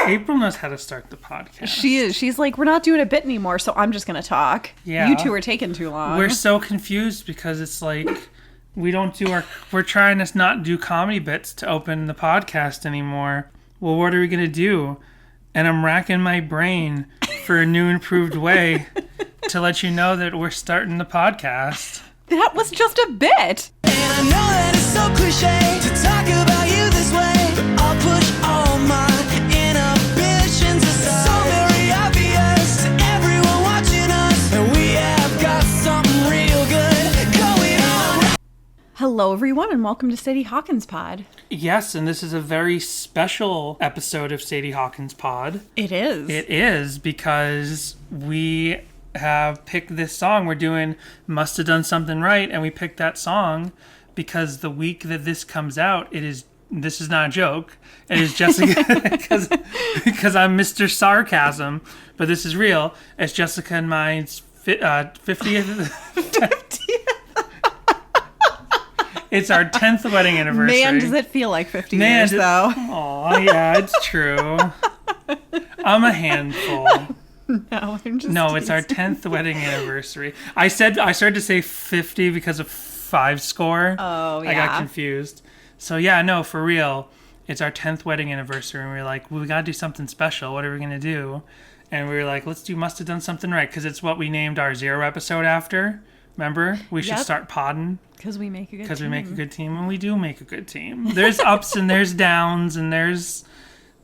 April knows how to start the podcast. She is. She's like, we're not doing a bit anymore, so I'm just going to talk. Yeah. You two are taking too long. We're so confused because it's like we're trying to not do comedy bits to open the podcast anymore. Well, what are we going to do? And I'm racking my brain for a new improved way to let you know that we're starting the podcast. That was just a bit. And I know that it's so cliche to talk about you this way, but I'll push all my inhibitions aside. So very obvious to everyone watching us, and we have got something real good going on. Hello, everyone, and welcome to Sadie Hawkins Pod. Yes, and this is a very special episode of Sadie Hawkins Pod. It is. It is because we have picked this song. We're doing Must Have Done Something Right, and we picked that song because the week that this comes out, this is not a joke. It is Jessica, because I'm Mr. Sarcasm, but this is real. It's Jessica and mine's 50th. It's our 10th wedding anniversary. Man, does it feel like 50 years, though. Oh, yeah, it's true. I'm a handful. No, I'm just No, it's our 10th wedding anniversary. I started to say 50 because of 5 score. Oh, yeah. I got confused. So yeah, no, for real. It's our 10th wedding anniversary, and we were like, well, we gotta do something special. What are we gonna do? And we were like, let's do Must Have Done Something Right, because it's what we named our 0 episode after. Remember? We should start podding. Because we make a good team. Because we make a good team, and we do make a good team. There's ups and there's downs, and there's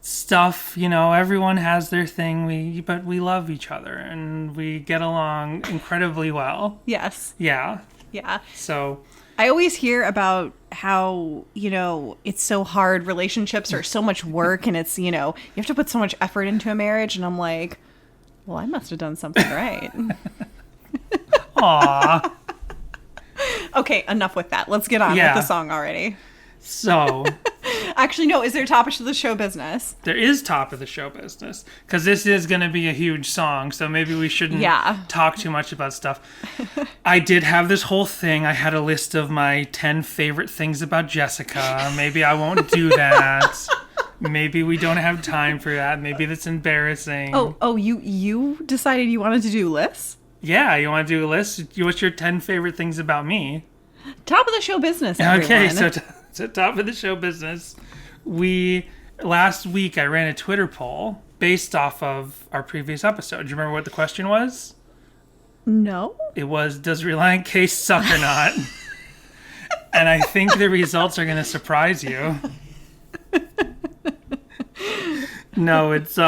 stuff, everyone has their thing, but we love each other, and we get along incredibly well. Yes. Yeah. Yeah. So I always hear about how, it's so hard. Relationships are so much work, and it's, you have to put so much effort into a marriage. And I'm like, well, I must have done something right. Aw. Okay, enough with that. Let's get on with the song already. So actually, no, is there top of the show business? There is top of the show business, because this is going to be a huge song, so maybe we shouldn't talk too much about stuff. I did have this whole thing. I had a list of my 10 favorite things about Jessica. Maybe I won't do that. Maybe we don't have time for that. Maybe that's embarrassing. Oh, you decided you wanted to do lists? Yeah, you want to do a list? What's your 10 favorite things about me? Top of the show business, everyone. Okay, so top of the show business. Last week I ran a Twitter poll based off of our previous episode. Do you remember what the question was? No. It was, does Relient K suck or not? And I think the results are going to surprise you. No, it's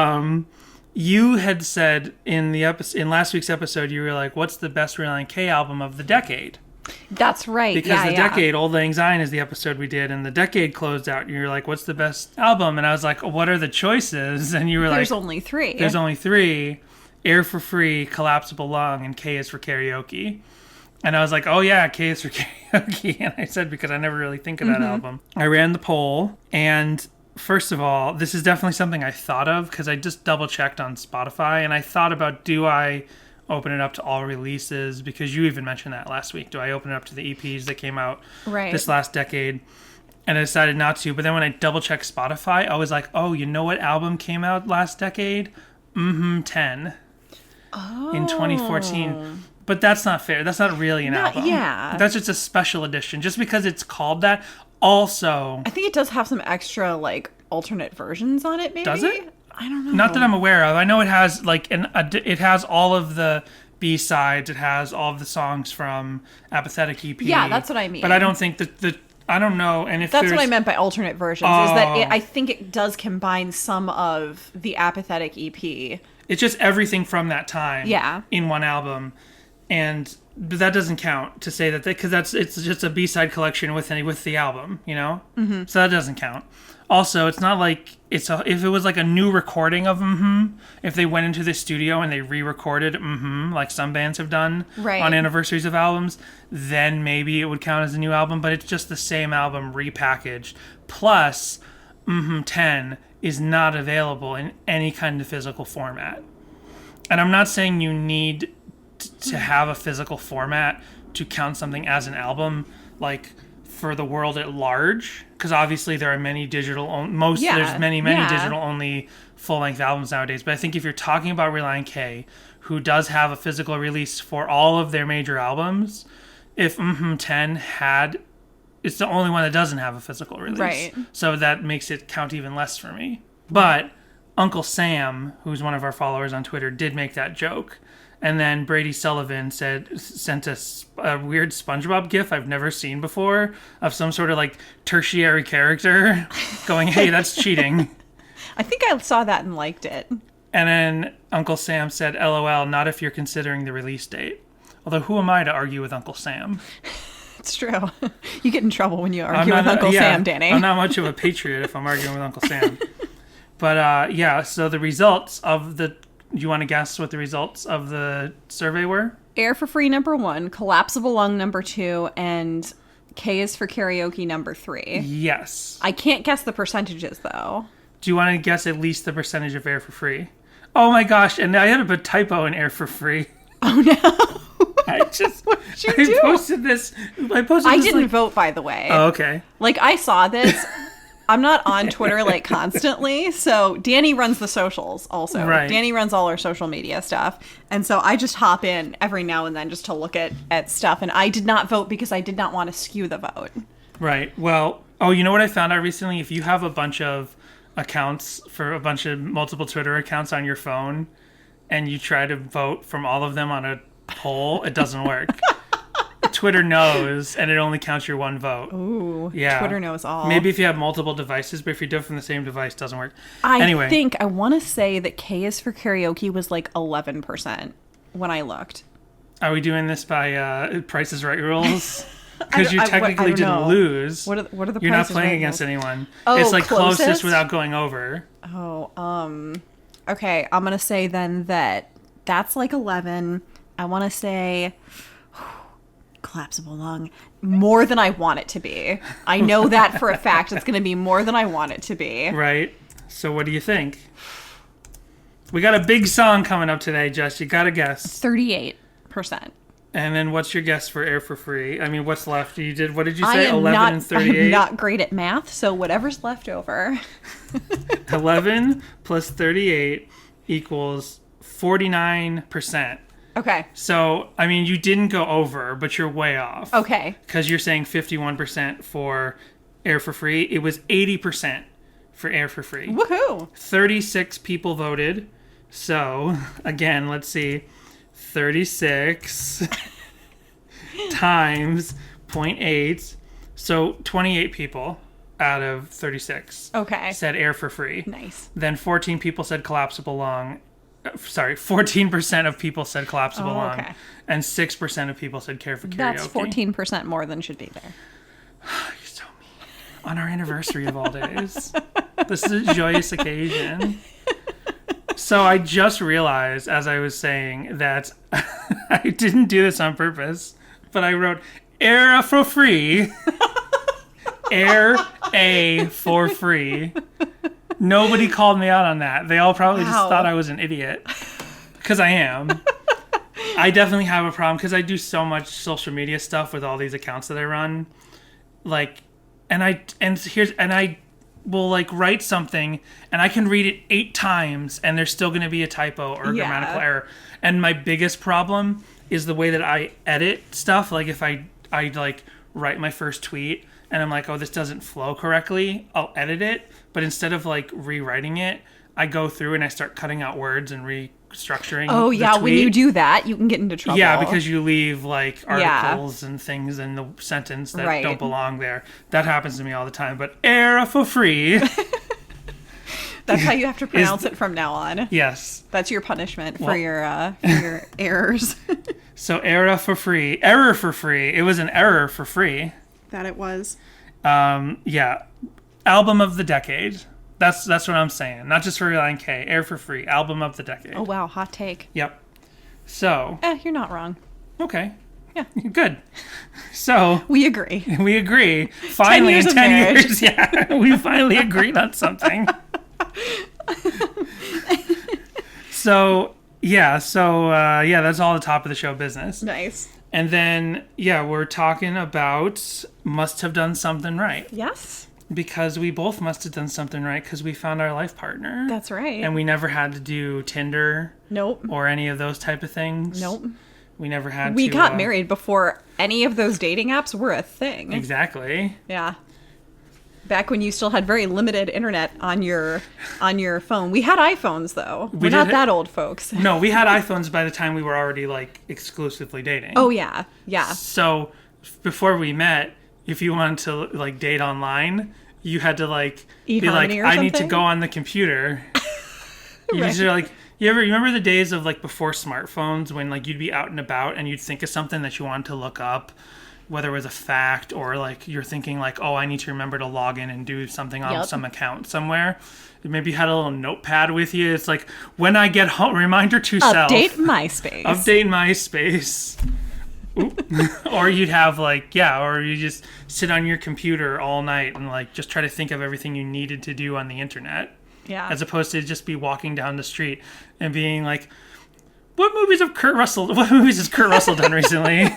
you had said in last week's episode, you were like, what's the best Relient K album of the decade? That's right. Because the decade, Old Lang Syne is the episode we did, and the decade closed out, and you were like, what's the best album? And I was like, what are the choices? And you were There's only 3. There's only 3. Air for Free, Collapsible Lung, and K is for Karaoke. And I was like, oh yeah, K is for Karaoke. And I said, because I never really think of that album. I ran the poll, and first of all, this is definitely something I thought of, because I just double-checked on Spotify, and I thought about, do I open it up to all releases? Because you even mentioned that last week. Do I open it up to the EPs that came out this last decade? And I decided not to. But then when I double-checked Spotify, I was like, oh, you know what album came out last decade? 10. Oh. In 2014. But that's not fair. That's not really an album. Yeah. That's just a special edition. Just because it's called that. Also, I think it does have some extra, alternate versions on it, maybe? Does it? I don't know. Not that I'm aware of. I know it has, it has all of the B-sides. It has all of the songs from Apathetic EP. Yeah, that's what I mean. But I don't think that I don't know. And if that's what I meant by alternate versions, is that I think it does combine some of the Apathetic EP. It's just everything from that time in one album. But that doesn't count to say that, because it's just a B-side collection with the album, Mm-hmm. So that doesn't count. Also, it's not like if it was like a new recording of if they went into the studio and they re-recorded like some bands have done on anniversaries of albums, then maybe it would count as a new album, but it's just the same album repackaged. Plus, 10 is not available in any kind of physical format. And I'm not saying you need to have a physical format to count something as an album. Like, for the world at large, because obviously there are many digital Yeah, there's many yeah. digital only full-length albums nowadays, but I think if you're talking about Relient K, who does have a physical release for all of their major albums, if 10 had, it's the only one that doesn't have a physical release. Right. So that makes it count even less for me. But Uncle Sam, who's one of our followers on Twitter, did make that joke. And then Brady Sullivan sent us a weird SpongeBob gif I've never seen before of some sort of like tertiary character going, hey, that's cheating. I think I saw that and liked it. And then Uncle Sam said, LOL, not if you're considering the release date. Although who am I to argue with Uncle Sam? It's true. You get in trouble when you argue with Uncle Sam, Danny. I'm not much of a patriot if I'm arguing with Uncle Sam. But so the results of the... Do you want to guess what the results of the survey were? Air for Free number 1, Collapsible Lung number 2, and K is for Karaoke number 3. Yes. I can't guess the percentages, though. Do you want to guess at least the percentage of Air for Free? Oh my gosh, and I had a typo in Air for Free. Oh no. I posted this. I didn't vote, by the way. Oh, okay. Like, I saw this. I'm not on Twitter, like, constantly, so Danny runs the socials also. Right. Danny runs all our social media stuff, and so I just hop in every now and then just to look at stuff, and I did not vote because I did not want to skew the vote. Right. Well, you know what I found out recently? If you have a bunch of accounts for a bunch of multiple Twitter accounts on your phone, and you try to vote from all of them on a poll, it doesn't work. Twitter knows, and it only counts your one vote. Ooh, yeah. Twitter knows all. Maybe if you have multiple devices, but if you do it from the same device, it doesn't work. I want to say that K is for Karaoke was like 11% when I looked. Are we doing this by Price is Right rules? Because you technically didn't lose. What are the You're not Price is playing Right against rules? anyone. Oh, it's like closest without going over. Oh, okay. I'm gonna say then that's like 11. I want to say Collapsible Lung more than I want it to be. I know that for a fact. It's gonna be more than I want it to be. Right. So what do you think? We got a big song coming up today, Jess. You gotta guess. 38%. And then what's your guess for Air for Free? I mean, what's left? What did you say? 11 and 38? I'm not great at math, so whatever's left over. 11 plus 38 equals 49%. Okay. So, I mean, you didn't go over, but you're way off. Okay. Because you're saying 51% for Air for Free. It was 80% for Air for Free. Woohoo! 36 people voted. So, again, let's see. 36 times 0.8. So 28 people out of 36 said Air for Free. Nice. Then 14 people said Collapsible Lung. 14% of people said Collapsible Lung. Okay. And 6% of people said Care for Karaoke. That's 14% more than should be there. You're so mean. On our anniversary of all days. This is a joyous occasion. So I just realized, as I was saying, that I didn't do this on purpose, but I wrote Air for Free. Air A for free. Nobody called me out on that. They all probably just thought I was an idiot. Because I am. I definitely have a problem because I do so much social media stuff with all these accounts that I run. Like, and I will like write something and I can read it 8 times and there's still going to be a typo or a grammatical error. And my biggest problem is the way that I edit stuff. Like if I like write my first tweet and I'm like, oh, this doesn't flow correctly, I'll edit it. But instead of like rewriting it, I go through and I start cutting out words and restructuring. Oh, yeah. tweet. When you do that, you can get into trouble. Yeah, because you leave like articles and things in the sentence that don't belong there. That happens to me all the time. But Air for Free. That's how you have to pronounce it from now on. Yes. That's your punishment for your errors. So Error for Free. Error for Free. It was an error for free. That it was. Yeah. Album of the decade. That's what I'm saying. Not just for Relient K. Air for Free. Album of the decade. Oh, wow. Hot take. Yep. So. You're not wrong. Okay. Yeah. Good. So. We agree. We agree. Finally, 10 years in of 10 marriage. years. Yeah. We finally agreed on something. So, that's all the top of the show business. Nice. And then, yeah, we're talking about must have done something right. Yes. Because we both must have done something right because we found our life partner. That's right. And we never had to do Tinder. Nope. Or any of those type of things. Nope. We never had We to... got married before any of those dating apps were a thing. Exactly. Yeah. Back when you still had very limited internet on your phone. We had iPhones, though. We're not that old, folks. No, we had iPhones by the time we were already, like, exclusively dating. Oh, yeah. Yeah. So, before we met, if you wanted to, like, date online, you had to, like, be like, I need to go on the computer. You Right. used to, like... You remember the days of, like, before smartphones when, like, you'd be out and about and you'd think of something that you wanted to look up, whether it was a fact or, like, you're thinking, like, oh, I need to remember to log in and do something on some account somewhere. Maybe you had a little notepad with you. It's like, when I get home, reminder to self. Update MySpace. Update MySpace. Or you'd have, like, or you just sit on your computer all night and, like, just try to think of everything you needed to do on the internet. Yeah. As opposed to just be walking down the street and being like, what movies has Kurt Russell done recently?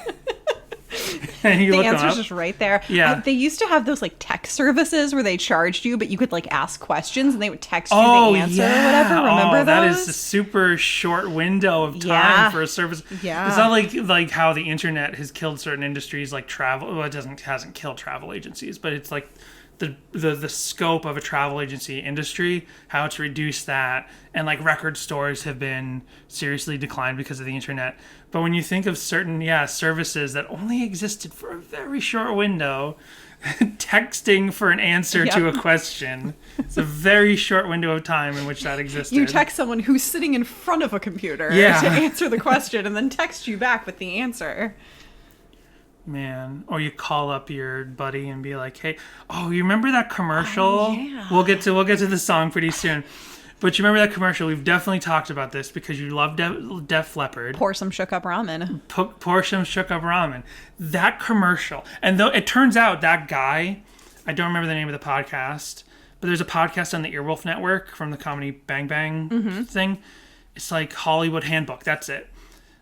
And you the look them answer's up. just right there. Yeah. They used to have those like text services where they charged you, but you could like ask questions and they would text you Oh, the answer yeah. or whatever. Remember those? That is a super short window of time for a service. Yeah. It's not like how the internet has killed certain industries like travel. Well, hasn't killed travel agencies, but it's like the scope of a travel agency industry, how it's reduced that, and like record stores have been seriously declined because of the internet. But when you think of certain services that only existed for a very short window, texting for an answer to a question, it's a very short window of time in which that existed. You text someone who's sitting in front of a computer to answer the question and then text you back with the answer. Man, or you call up your buddy and be like, "Hey, you remember that commercial?" Oh, yeah. We'll get to the song pretty soon. But you remember that commercial? We've definitely talked about this because you love Def Leppard. Pour some shook up ramen. Pour some shook up ramen. That commercial, and though it turns out that guy, I don't remember the name of the podcast, but there's a podcast on the Earwolf Network from the comedy Bang Bang thing. It's like Hollywood Handbook. That's it.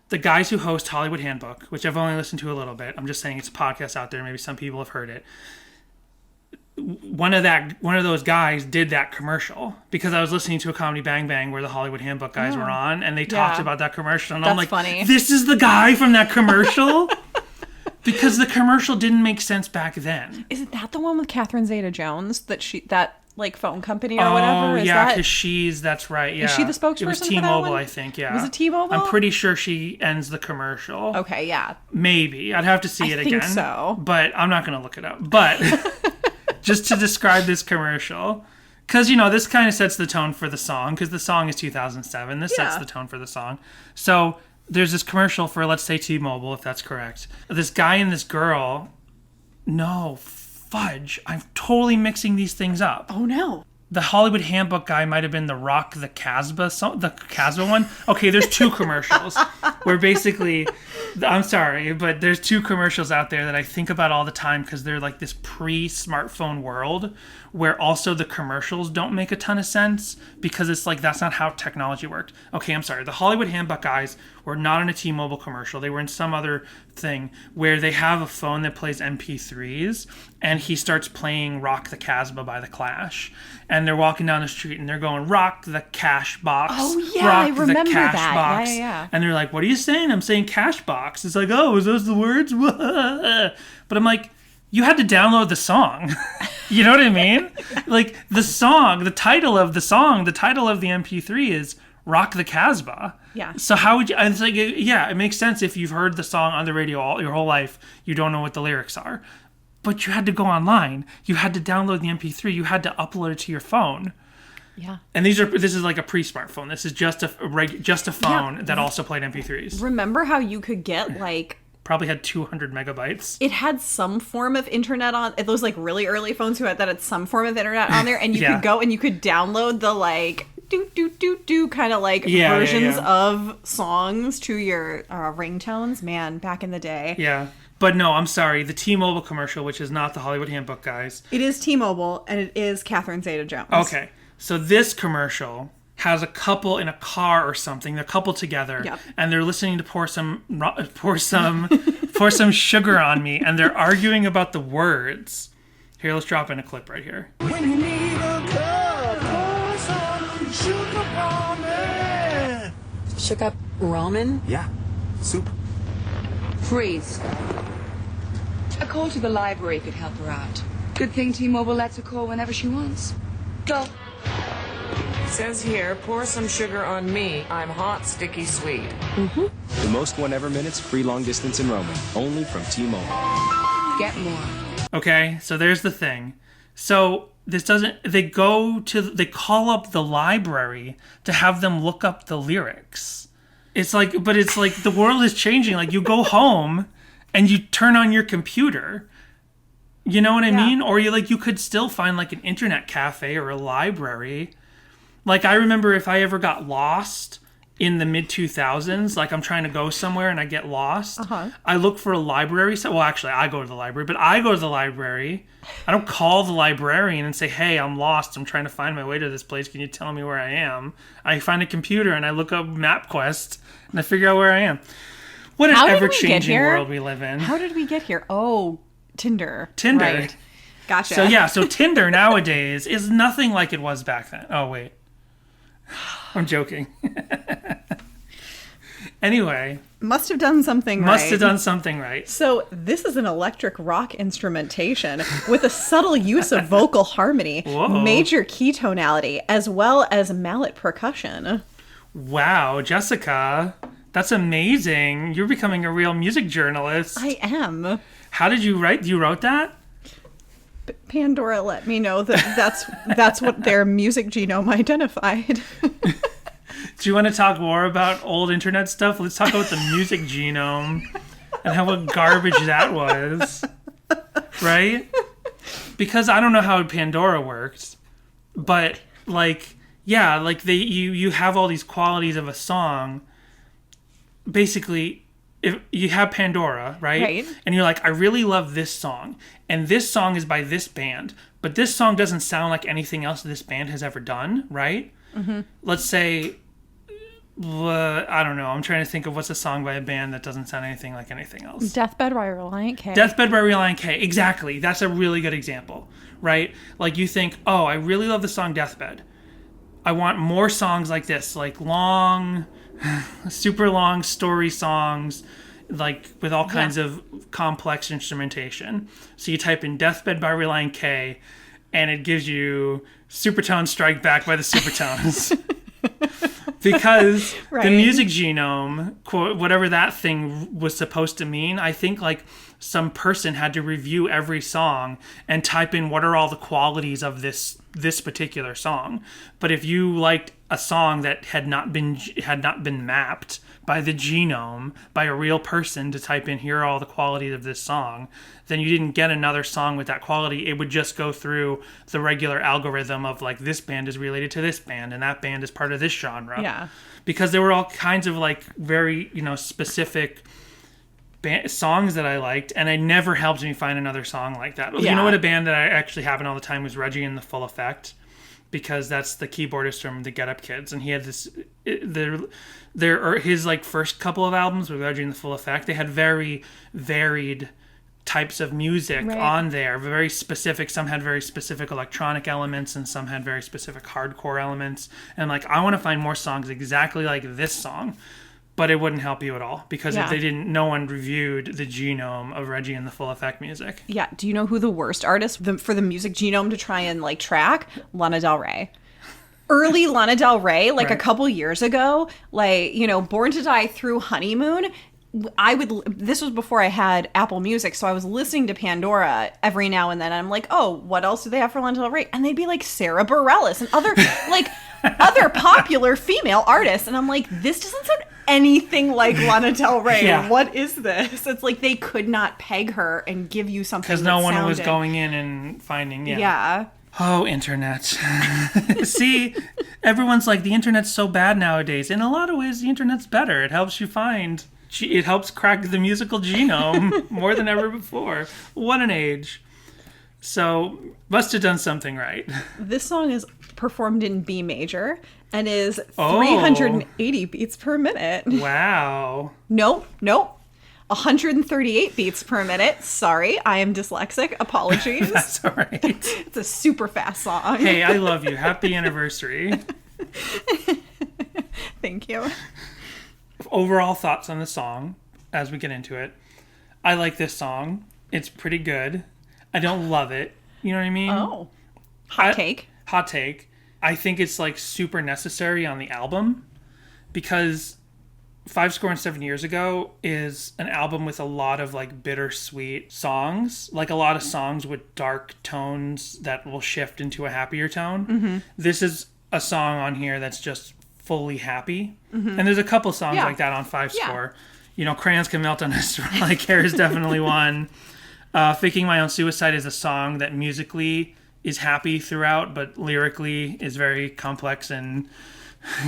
The guys who host Hollywood Handbook, which I've only listened to a little bit, I'm just saying it's a podcast out there. Maybe some people have heard it. One of those guys did that commercial because I was listening to a comedy Bang Bang where the Hollywood Handbook guys were on, and they talked about that commercial, and I'm like, funny. This is the guy from that commercial. Because the commercial didn't make sense back then. Isn't that the one with Catherine Zeta-Jones that like phone company or whatever? Because that's right. Yeah, is she the spokesperson? It was for that T-Mobile, one? I think. Yeah, Was it T-Mobile? I'm pretty sure she ends the commercial. Okay, yeah. Maybe I'd have to see it again. I think so, but I'm not going to look it up. But just to describe this commercial, because this kind of sets the tone for the song. Because the song is 2007. This sets the tone for the song. So there's this commercial for, let's say, T-Mobile, if that's correct. This guy and this girl. No. Fudge, I'm totally mixing these things up. Oh no. The Hollywood Handbook guy might have been the Rock the Casbah song, the Casbah one. Okay, there's two commercials where basically, I'm sorry, but there's two commercials out there that I think about all the time because they're like this pre-smartphone world where also the commercials don't make a ton of sense because it's like that's not how technology worked. Okay, I'm sorry. The Hollywood Handbook guys were not in a T-Mobile commercial. They were in some other thing where they have a phone that plays MP3s and he starts playing Rock the Casbah by The Clash. And they're walking down the street and they're going, rock the cash box. Oh, yeah, rock I remember the cash that. box. Yeah. And they're like, what are you saying? I'm saying cash box. It's like, oh, is those the words? But I'm like, you had to download the song. You know what I mean? Like the song, the title of the song, the title of the MP3 is Rock the Casbah. Yeah. So how would you, it's like, yeah, it makes sense if you've heard the song on the radio your whole life, you don't know what the lyrics are. But you had to go online. You had to download the MP3. You had to upload it to your phone. Yeah. And this is like a pre-smartphone. This is just a phone that also played MP3s. Remember how you could get like Probably had 200 megabytes. it had some form of internet on those like really early phones who had some form of internet on there, and you could go and you could download the like do kind of like versions of songs to your ringtones. Man, back in the day. Yeah. But no, I'm sorry. The T-Mobile commercial, which is not the Hollywood Handbook guys. It is T-Mobile, and it is Catherine Zeta-Jones. Okay. So this commercial has a couple in a car or something. They're coupled together, and they're listening to pour some Pour some sugar on me. And they're arguing about the words. Here, let's drop in a clip right here. When you need a cup, pour some sugar on me. Shook up ramen? Yeah, soup. Freeze. A call to the library could help her out. Good thing T-Mobile lets her call whenever she wants. Go. Says here, pour some sugar on me. I'm hot, sticky, sweet. The most whenever minutes, free long distance and roaming. Only from T-Mobile. Get more. Okay, so there's the thing. So this doesn't, they call up the library to have them look up the lyrics. It's like the world is changing. Like, you go home and you turn on your computer. You know what I mean? Or you could still find like an internet cafe or a library. Like, I remember if I ever got lost in the mid-2000s, like I'm trying to go somewhere and I get lost, I look for a library. Well, actually, I go to the library, but I go to the library. I don't call the librarian and say, hey, I'm lost. I'm trying to find my way to this place. Can you tell me where I am? I find a computer and I look up MapQuest and I figure out where I am. What an ever-changing world we live in. How did we get here? Oh, Tinder. Tinder. Right. Gotcha. So Tinder nowadays is nothing like it was back then. Oh, wait. I'm joking. Anyway. Must have done something right. So this is an electric rock instrumentation with a subtle use of vocal harmony, major key tonality, as well as mallet percussion. Wow, Jessica, that's amazing. You're becoming a real music journalist. I am. How did you write? You wrote that? Pandora let me know that that's what their music genome identified. Do you want to talk more about old internet stuff? Let's talk about the music genome and how what garbage that was. Right? Because I don't know how Pandora worked, but you have all these qualities of a song. Basically, if you have Pandora, right? And you're like, I really love this song, and this song is by this band, but this song doesn't sound like anything else this band has ever done, right? Mm-hmm. Let's say, I don't know, I'm trying to think of what's a song by a band that doesn't sound anything like anything else. Deathbed by Relient K. Deathbed by Relient K, exactly. That's a really good example, right? Like, you think, oh, I really love the song Deathbed. I want more songs like this, like long... super long story songs, like with all kinds of complex instrumentation. So you type in Deathbed by Relient K and it gives you Supertone Strike Back by the Supertones. Because the music genome, quote, whatever that thing was supposed to mean, I think like some person had to review every song and type in what are all the qualities of this particular song. But if you liked a song that had not been mapped by the genome, by a real person to type in here are all the qualities of this song, then you didn't get another song with that quality. It would just go through the regular algorithm of like, this band is related to this band and that band is part of this genre. Yeah. Because there were all kinds of like very, specific songs that I liked, and it never helped me find another song like that. You know what a band that I actually happen all the time was Reggie and the Full Effect, because that's the keyboardist from the Get Up Kids, and he had this his like first couple of albums with Reggie and the Full Effect, they had very varied types of music on there, very specific. Some had very specific electronic elements and some had very specific hardcore elements, and like, I want to find more songs exactly like this song. But it wouldn't help you at all, because if no one reviewed the genome of Reggie and the Full Effect music. Yeah. Do you know who the worst artist for the music genome to try and like track? Lana Del Rey. Early Lana Del Rey, like a couple years ago, like, Born to Die through Honeymoon. This was before I had Apple Music, so I was listening to Pandora every now and then. And I'm like, oh, what else do they have for Lana Del Rey? And they'd be like Sarah Bareilles and other other popular female artists. And I'm like, this doesn't sound anything like Lana Del Rey. Yeah. What is this? It's like they could not peg her and give you something because no one was going in and finding. Yeah. Oh, internet. See, everyone's like, the internet's so bad nowadays. In a lot of ways, the internet's better. It helps you find. It helps crack the musical genome more than ever before. What an age. So, must have done something right. This song is performed in B major and is 380 beats per minute. Wow. Nope. 138 beats per minute. Sorry, I am dyslexic. Apologies. That's all right. It's a super fast song. Hey, I love you. Happy anniversary. Thank you. Overall thoughts on the song as we get into it. I like this song. It's pretty good. I don't love it. You know what I mean? Oh. Hot take. Hot take. I think it's like super necessary on the album because 5 Years Ago is an album with a lot of like bittersweet songs, like a lot of songs with dark tones that will shift into a happier tone. Mm-hmm. This is a song on here that's just fully happy. Mm-hmm. And there's a couple songs like that on 5 Score. You know, Crayons Can Melt on a Like Hair is definitely one. Faking My Own Suicide is a song that musically is happy throughout, but lyrically is very complex and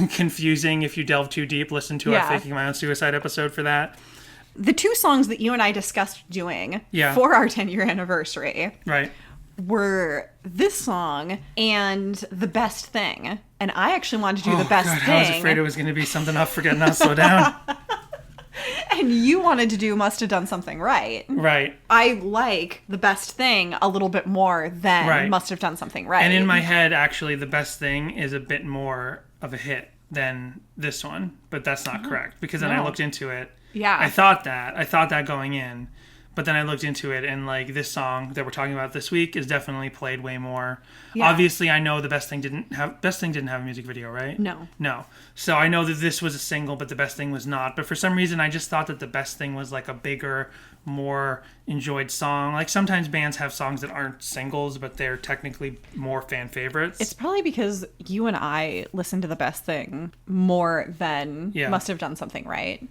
confusing. If you delve too deep, listen to our Faking My Own Suicide episode for that. The 2 songs that you and I discussed doing for our 10-year anniversary were this song and The Best Thing. And I actually wanted to do The Best Thing. I was afraid it was going to be something off Forget Not Slow Down. And you wanted to do Must Have Done Something Right. Right. I like The Best Thing a little bit more than Must Have Done Something Right. And in my head, actually, The Best Thing is a bit more of a hit than this one. But that's not correct. Because then I looked into it. Yeah. I thought that going in. But then I looked into it, and like this song that we're talking about this week is definitely played way more. Yeah. Obviously, I know the Best Thing didn't have a music video, right? No. So I know that this was a single, but The Best Thing was not. But for some reason, I just thought that The Best Thing was like a bigger, more enjoyed song. Like sometimes bands have songs that aren't singles, but they're technically more fan favorites. It's probably because you and I listen to The Best Thing more than Must Have Done Something Right.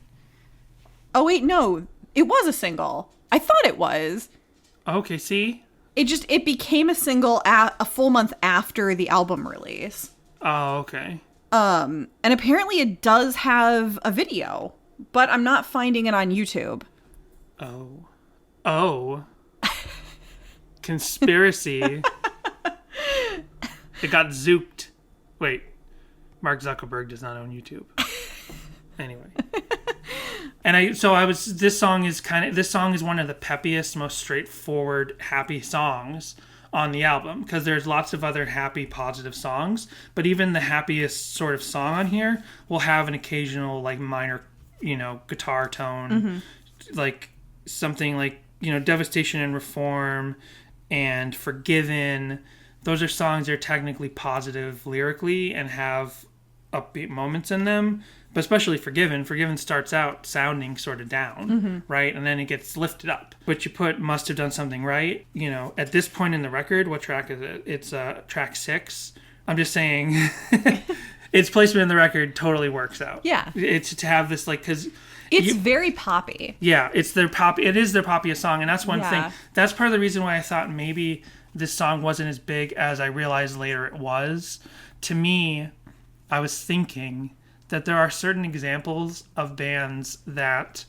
Oh wait, no, it was a single. I thought it was. Okay, see? It became a single a full month after the album release. Oh, okay. And apparently it does have a video, but I'm not finding it on YouTube. Oh. Conspiracy. It got zooked. Wait. Mark Zuckerberg does not own YouTube. Anyway. And this song is one of the peppiest, most straightforward, happy songs on the album because there's lots of other happy, positive songs, but even the happiest sort of song on here will have an occasional like minor, guitar tone, like something like, Devastation and Reform and Forgiven. Those are songs that are technically positive lyrically and have upbeat moments in them. But especially Forgiven starts out sounding sort of down, right? And then it gets lifted up. But you put Must Have Done Something Right, at this point in the record, what track is it? It's track 6. I'm just saying its placement in the record totally works out. Yeah. It's to have this, like, because... It's very poppy. Yeah, it is their poppiest song, and that's one thing. That's part of the reason why I thought maybe this song wasn't as big as I realized later it was. To me, I was thinking that there are certain examples of bands that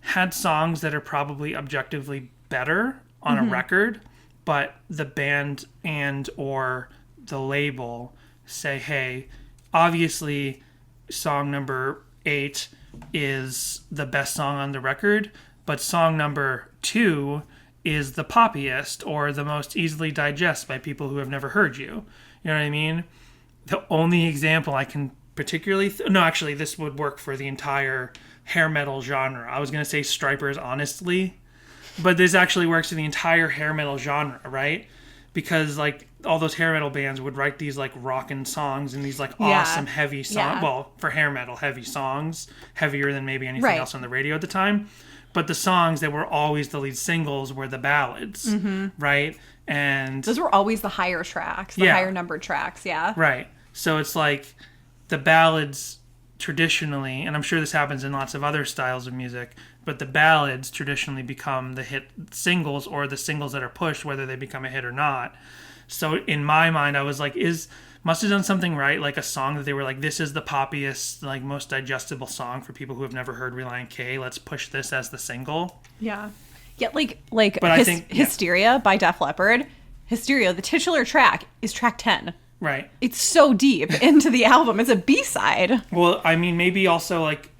had songs that are probably objectively better on a record, but the band and or the label say, hey, obviously song number 8 is the best song on the record, but song number 2 is the poppiest or the most easily digest by people who have never heard you. You know what I mean? The only example I can particularly... no, actually, this would work for the entire hair metal genre. I was going to say Stripers, honestly. But this actually works for the entire hair metal genre, right? Because, like, all those hair metal bands would write these, like, rockin' songs and these, like, awesome, heavy songs. Yeah. Well, for hair metal, heavy songs. Heavier than maybe anything else on the radio at the time. But the songs that were always the lead singles were the ballads, right? And... those were always the higher tracks, the higher numbered tracks, Right. So it's like... the ballads traditionally, and I'm sure this happens in lots of other styles of music, but the ballads traditionally become the hit singles or the singles that are pushed, whether they become a hit or not. So in my mind, I was like, Must Have Done Something Right, like a song that they were like, this is the poppiest, like most digestible song for people who have never heard Relient K. Let's push this as the single. Yeah. Yeah, like but I think, Hysteria by Def Leppard. Hysteria, the titular track, is track 10. Right. It's so deep into the album. It's a B-side. Well, I mean, maybe also, like,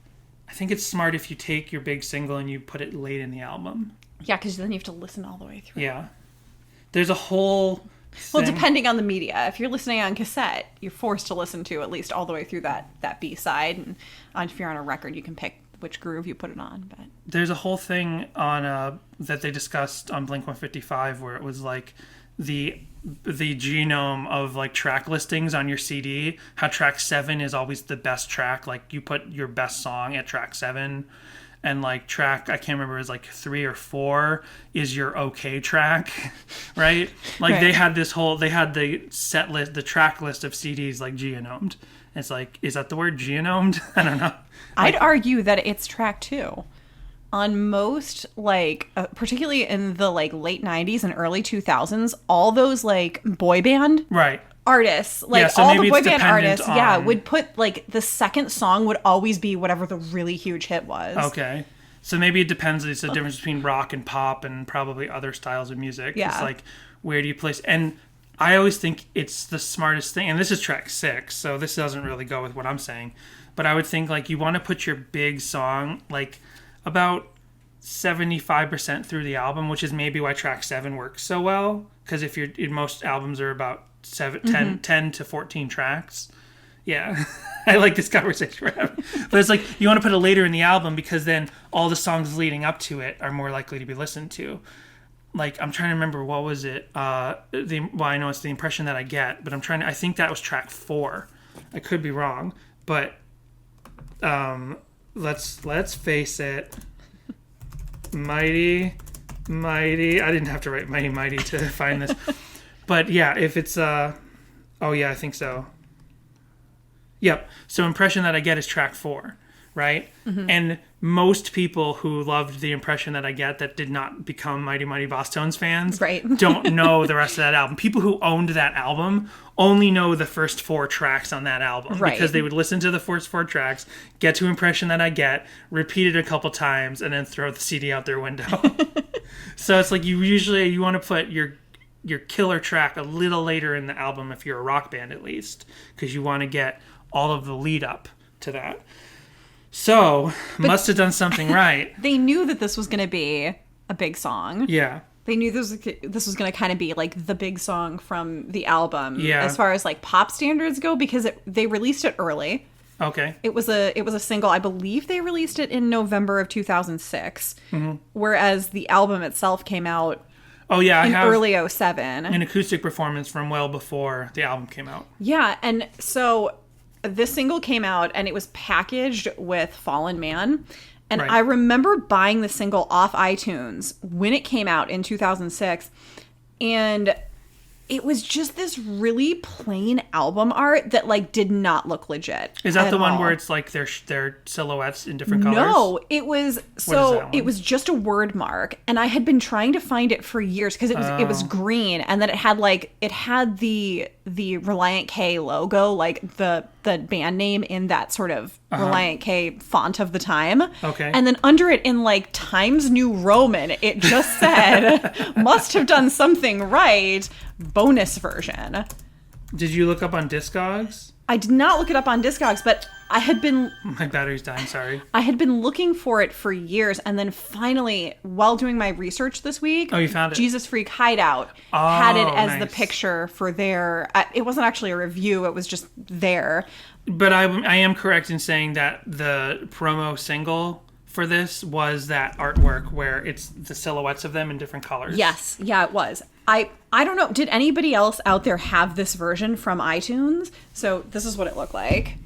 I think it's smart if you take your big single and you put it late in the album. Yeah, because then you have to listen all the way through. Yeah. There's a whole Well, thing. depending on the media. If you're listening on cassette, you're forced to listen to at least all the way through that B-side. And if you're on a record, you can pick which groove you put it on. But There's a whole thing on that they discussed on Blink 155 where it was like the genome of like track listings on your CD, how track 7 is always the best track. Like you put your best song at track 7, and like track, I can't remember, it was like 3 or 4 is your okay track, right? Like Right. they had the set list, the track list of CDs like genomed. It's like, is that the word, genomed? I don't know. I'd argue that it's track 2. On most, like, particularly in the like late 90s and early 2000s, all those like boy band Right. artists, like Yeah, so all maybe the boy it's band dependent artists, on- would put like the second song would always be whatever the really huge hit was. Okay. So maybe it depends. It's the difference between rock and pop and probably other styles of music. Yeah. It's like, where do you place... And I always think it's the smartest thing. And this is track 6, so this doesn't really go with what I'm saying. But I would think, like, you want to put your big song, like, about 75% through the album, which is maybe why track 7 works so well. Because if you're... most albums are about 10 to 14 tracks. Yeah. I like this conversation we're having. But it's like, you want to put it later in the album because then all the songs leading up to it are more likely to be listened to. Like, I'm trying to remember, what was it? I know it's The Impression That I Get, but I think that was track 4. I could be wrong, but let's face it. Mighty, I didn't have to write mighty to find this. But yeah, if it's, oh yeah, I think so. Yep. So Impression That I Get is track 4, right? Mm-hmm. And most people who loved The Impression That I Get that did not become Mighty Mighty Boss Tones fans Right. don't know the rest of that album. People who owned that album only know the first 4 tracks on that album. Right. Because they would listen to the first 4 tracks, get to Impression That I Get, repeat it a couple times, and then throw the CD out their window. So it's like you want to put your killer track a little later in the album if you're a rock band at least, because you want to get all of the lead up to that. So, must have done something right. They knew that this was going to be a big song. Yeah. They knew this was going to kind of be like the big song from the album, Yeah. as far as like pop standards go, because they released it early. Okay. It was a single. I believe they released it in November of 2006, whereas the album itself came out Oh yeah, I in have early 07. an acoustic performance from well before the album came out. Yeah, and so this single came out and it was packaged with Fallen Man. And Right. I remember buying the single off iTunes when it came out in 2006. And it was just this really plain album art that like did not look legit. Is that at the one all. where it's like their silhouettes in different colors? No, it was that one? it was just a word mark, and I had been trying to find it for years because it was green, and then it had the Relient K logo, like the band name in that sort of Relient K font of the time. Okay. And then under it in like Times New Roman, it just said must have done something right, bonus version. Did you look up on Discogs? I did not look it up on Discogs, but I had been My battery's dying, sorry. looking for it for years, and then finally, while doing my research this week, Oh, you found it? Jesus Freak Hideout had it as the nice. picture for their. It wasn't actually a review; it was just there. But I am correct in saying that the promo single for this was that artwork where it's the silhouettes of them in different colors. Yes, yeah, it was. I don't know. Did anybody else out there have this version from iTunes? So this is what it looked like.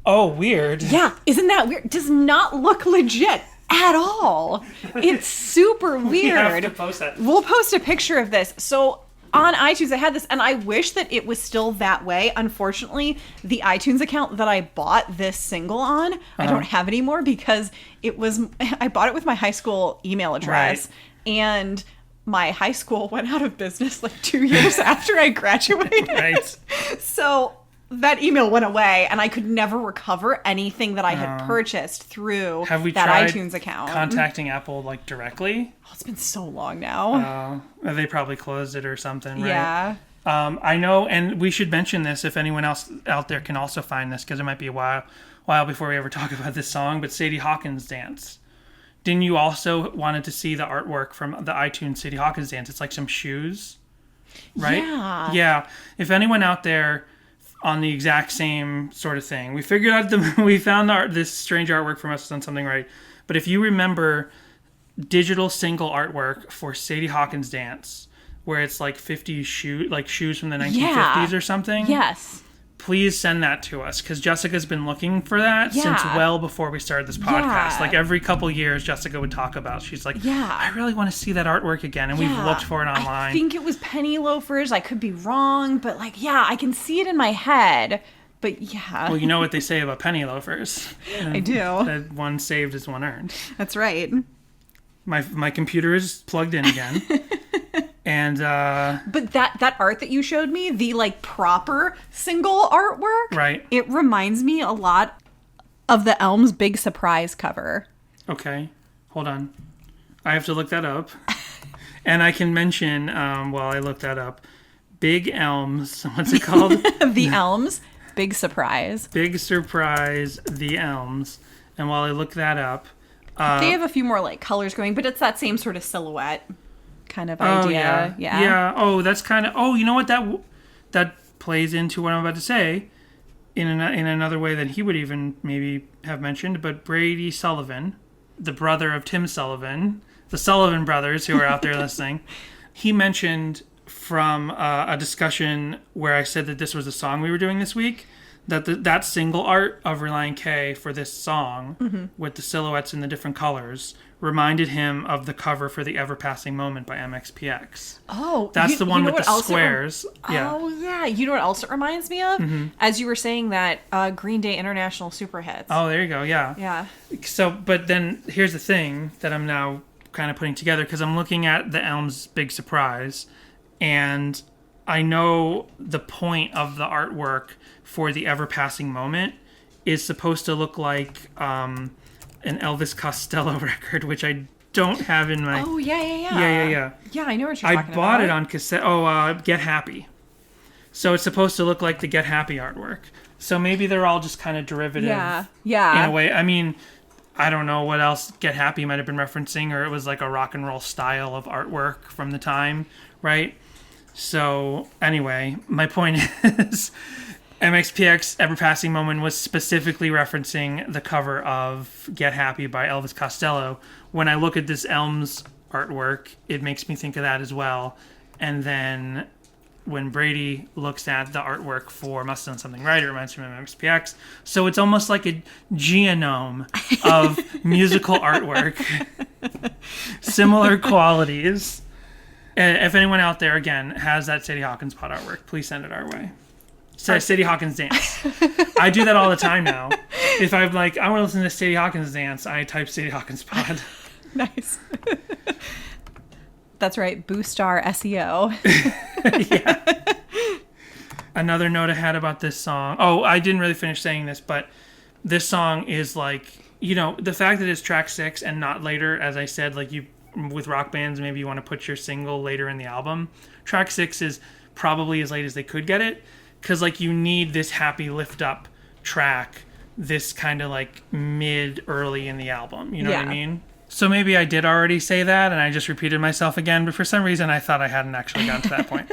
Oh, weird. Yeah, isn't that weird? Does not look legit at all. It's super weird. We have to post that. We'll post a picture of this. So on iTunes, I had this, and I wish that it was still that way. Unfortunately, the iTunes account that I bought this single on, I don't have anymore because I bought it with my high school email address, and my high school went out of business like 2 years after I graduated. Right. So that email went away, and I could never recover anything that I had purchased through Have we that tried iTunes account. contacting Apple like directly? Oh, it's been so long now. They probably closed it or something, right? Yeah. I know, and we should mention this if anyone else out there can also find this, because it might be a while before we ever talk about this song, but Sadie Hawkins dance. Didn't you also wanted to see the artwork from the iTunes Sadie Hawkins dance? It's like some shoes, right? Yeah. Yeah. If anyone out there on the exact same sort of thing, we figured out we found this strange artwork from Us Done Something Right. But if you remember digital single artwork for Sadie Hawkins dance, where it's like 50 shoes from the 1950s or something. Yes. Please send that to us, because Jessica's been looking for that since well before we started this podcast. Like every couple years, Jessica would talk about. She's like, I really want to see that artwork again, and we've looked for it online. I think it was penny loafers. I could be wrong, but like, I can see it in my head. But well, you know what they say about penny loafers. I do. That one saved is one earned. That's right. My computer is plugged in again. And but that art that you showed me, the like proper single artwork, right? It reminds me a lot of the Elms Big Surprise cover. Okay, hold on, I have to look that up. And I can mention while I look that up, Big Elms. What's it called? The Elms Big Surprise. Big Surprise. The Elms. And while I look that up, they have a few more like colors going, but it's that same sort of silhouette kind of idea. Yeah. Oh, that's kind of. Oh, you know what? That plays into what I'm about to say in another way that he would even maybe have mentioned. But Brady Sullivan, the brother of Tim Sullivan, the Sullivan brothers who are out there listening, he mentioned from a discussion where I said that this was a song we were doing this week, that that single art of Relient K for this song with the silhouettes in the different colors reminded him of the cover for The Ever Passing Moment by MXPX. Oh, that's the one with the squares. Oh, yeah. You know what else it reminds me of? As you were saying that, Green Day International Super Hits. Oh, there you go. Yeah. Yeah. So, but then here's the thing that I'm now kind of putting together, because I'm looking at the Elms Big Surprise, and I know the point of the artwork for The Ever Passing Moment is supposed to look like an Elvis Costello record, which I don't have in my... Oh, yeah. Yeah, I know what you're talking about. I bought it on cassette. Oh, Get Happy. So it's supposed to look like the Get Happy artwork. So maybe they're all just kind of derivative. Yeah. In a way. I mean, I don't know what else Get Happy might have been referencing, or it was like a rock and roll style of artwork from the time, right? So anyway, my point is... MXPX Ever Passing Moment was specifically referencing the cover of Get Happy by Elvis Costello. When I look at this Elms artwork, it makes me think of that as well. And then when Brady looks at the artwork for Must Have Done Something Right, it reminds me of MXPX. So it's almost like a genome of musical artwork. Similar qualities. If anyone out there, again, has that Sadie Hawkins pod artwork, please send it our way. Sadie Hawkins dance. I do that all the time now. If I'm like, I want to listen to Sadie Hawkins dance, I type Sadie Hawkins pod. Nice. That's right. Boost our SEO. Yeah. Another note I had about this song. Oh, I didn't really finish saying this, but this song is like, you know, the fact that it's track 6 and not later, as I said, like you with rock bands, maybe you want to put your single later in the album. Track 6 is probably as late as they could get it. Because, like, you need this happy lift-up track, this kind of, like, mid-early in the album. You know what I mean? So maybe I did already say that, and I just repeated myself again, but for some reason I thought I hadn't actually gotten to that point.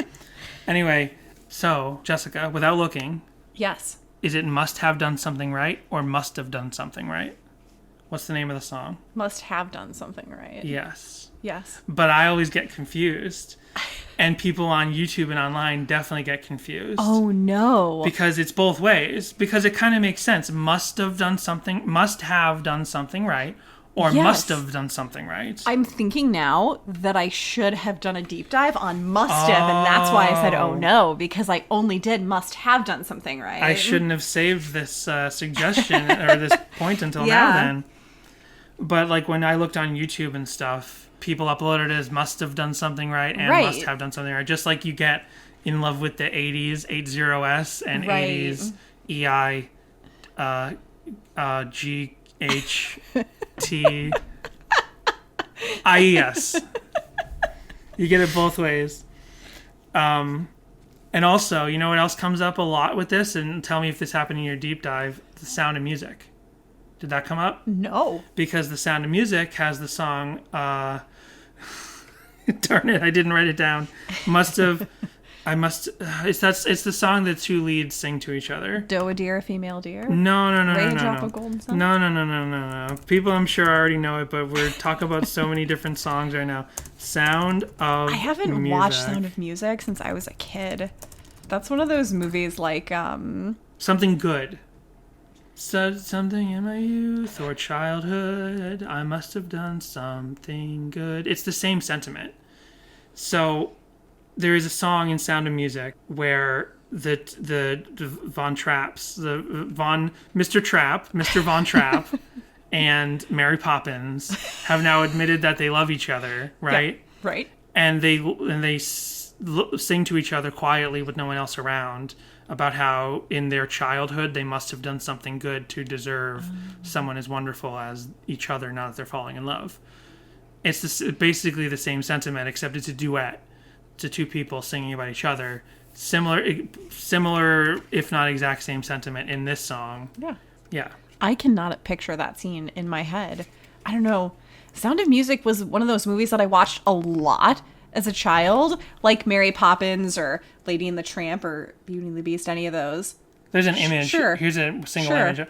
Anyway, so, Jessica, without looking... Yes. Is it Must Have Done Something Right or Must Have Done Something Right? What's the name of the song? Must Have Done Something Right. Yes. Yes. But I always get confused. And people on YouTube and online definitely get confused. Oh, no. Because it's both ways. Because it kind of makes sense. Must have done something right, or must have done something right. I'm thinking now that I should have done a deep dive on must have, and that's why I said, oh, no, because I only did must have done something right. I shouldn't have saved this suggestion or this point until now then. But, like, when I looked on YouTube and stuff... People uploaded it as must have done something right and must have done something right. Just like you get in love with the 80s 80S and 80s EI GHT IES. You get it both ways. And also, you know what else comes up a lot with this? And tell me if this happened in your deep dive. The Sound of Music. Did that come up? No. Because The Sound of Music has the song, darn it, I didn't write it down. It's the song that two leads sing to each other. Doe a deer, a female deer? No. Raindrop of golden sun? No. People I'm sure already know it, but we're talking about so many different songs right now. Sound of I haven't Music. watched Sound of Music since I was a kid. That's one of those movies like, Something good. Said something in my youth or childhood. I must have done something good. It's the same sentiment. So there is a song in Sound of Music where the Von Trapps, Mr. Von Trapp, and Mary Poppins have now admitted that they love each other, right? yeah, right? And they sing to each other quietly with no one else around about how in their childhood they must have done something good to deserve someone as wonderful as each other now that they're falling in love. It's basically the same sentiment, except it's a duet to two people singing about each other. Similar, if not exact same sentiment in this song. Yeah. I cannot picture that scene in my head. I don't know. Sound of Music was one of those movies that I watched a lot as a child, like Mary Poppins or Lady and the Tramp or Beauty and the Beast, any of those. There's an image. Sure. Here's a single Sure. image.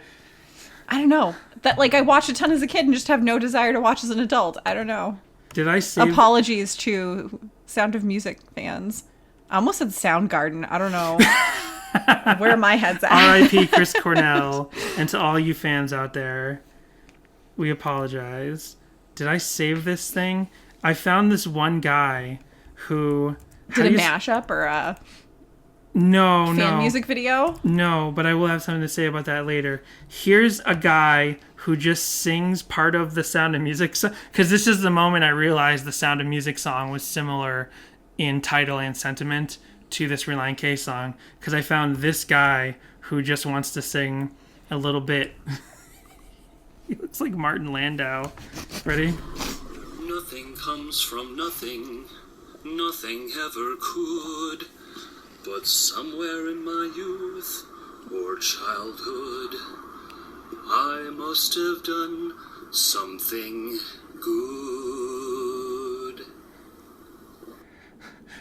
I don't know. That I watched a ton as a kid and just have no desire to watch as an adult. I don't know. Did I save... Apologies to Sound of Music fans. I almost said Soundgarden. I don't know where my head's at. R.I.P. Chris Cornell, and to all you fans out there, we apologize. Did I save this thing? I found this one guy who... Did a mashup or a No. fan music video? No, but I will have something to say about that later. Here's a guy who just sings part of the Sound of Music song, because this is the moment I realized the Sound of Music song was similar in title and sentiment to this Relient K song, because I found this guy who just wants to sing a little bit. He looks like Martin Landau. Ready? Nothing comes from nothing, nothing ever could, but somewhere in my youth or childhood, I must have done something good.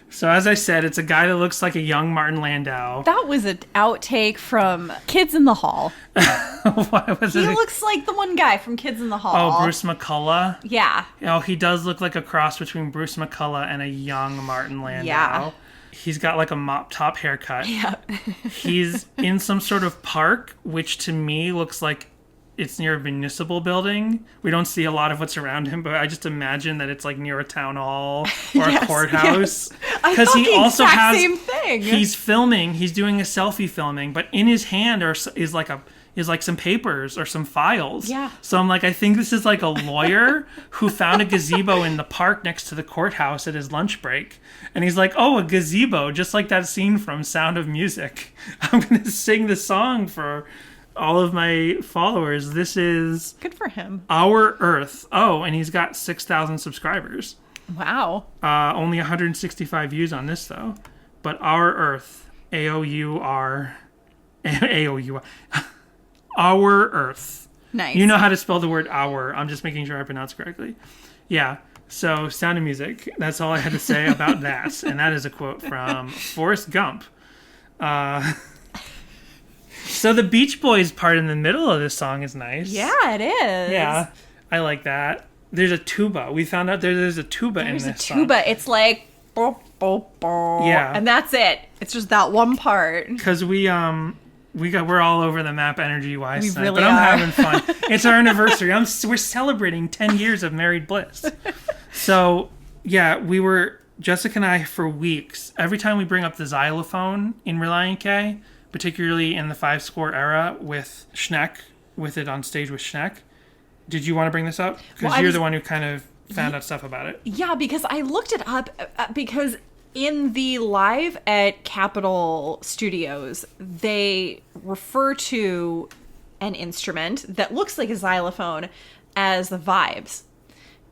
So as I said, it's a guy that looks like a young Martin Landau. That was an outtake from Kids in the Hall. Why was He it? looks like the one guy from Kids in the Hall. Oh, Bruce McCullough? Yeah. Oh, he does look like a cross between Bruce McCullough and a young Martin Landau. Yeah. He's got like a mop top haircut. Yeah. He's in some sort of park, which to me looks like it's near a municipal building. We don't see a lot of what's around him, but I just imagine that it's like near a town hall or Yes, a courthouse. I thought the exact same thing. He's filming. He's doing a selfie filming, but in his hand is like some papers or some files. Yeah. So I'm like, I think this is like a lawyer who found a gazebo in the park next to the courthouse at his lunch break. And he's like, oh, a gazebo, just like that scene from Sound of Music. I'm going to sing the song for all of my followers. This is Good for him. Our Earth. Oh, and he's got 6,000 subscribers. Wow. Only 165 views on this, though. But Our Earth. A-O-U-R. A-O-U-R. Our Earth. Nice. You know how to spell the word our. I'm just making sure I pronounce correctly. Yeah. So, Sound of Music. That's all I had to say about that. And that is a quote from Forrest Gump. So the Beach Boys part in the middle of this song is nice. Yeah, it is. Yeah. I like that. There's a tuba. We found out there's a tuba in this There's a song. tuba. It's like... Bo, bo, bo. Yeah. And that's it. It's just that one part. Because we're all over the map energy wise We tonight, really but I'm are. having fun. It's our anniversary. We're celebrating 10 years of married bliss. So yeah, Jessica and I for weeks, every time we bring up the xylophone in Relient K, particularly in the 5 Score era with Schneck, with it on stage with Schneck. Did you want to bring this up? Because Well, you're the one who kind of found out stuff about it. Yeah, because I looked it up because in the live at Capitol Studios, they refer to an instrument that looks like a xylophone as the vibes.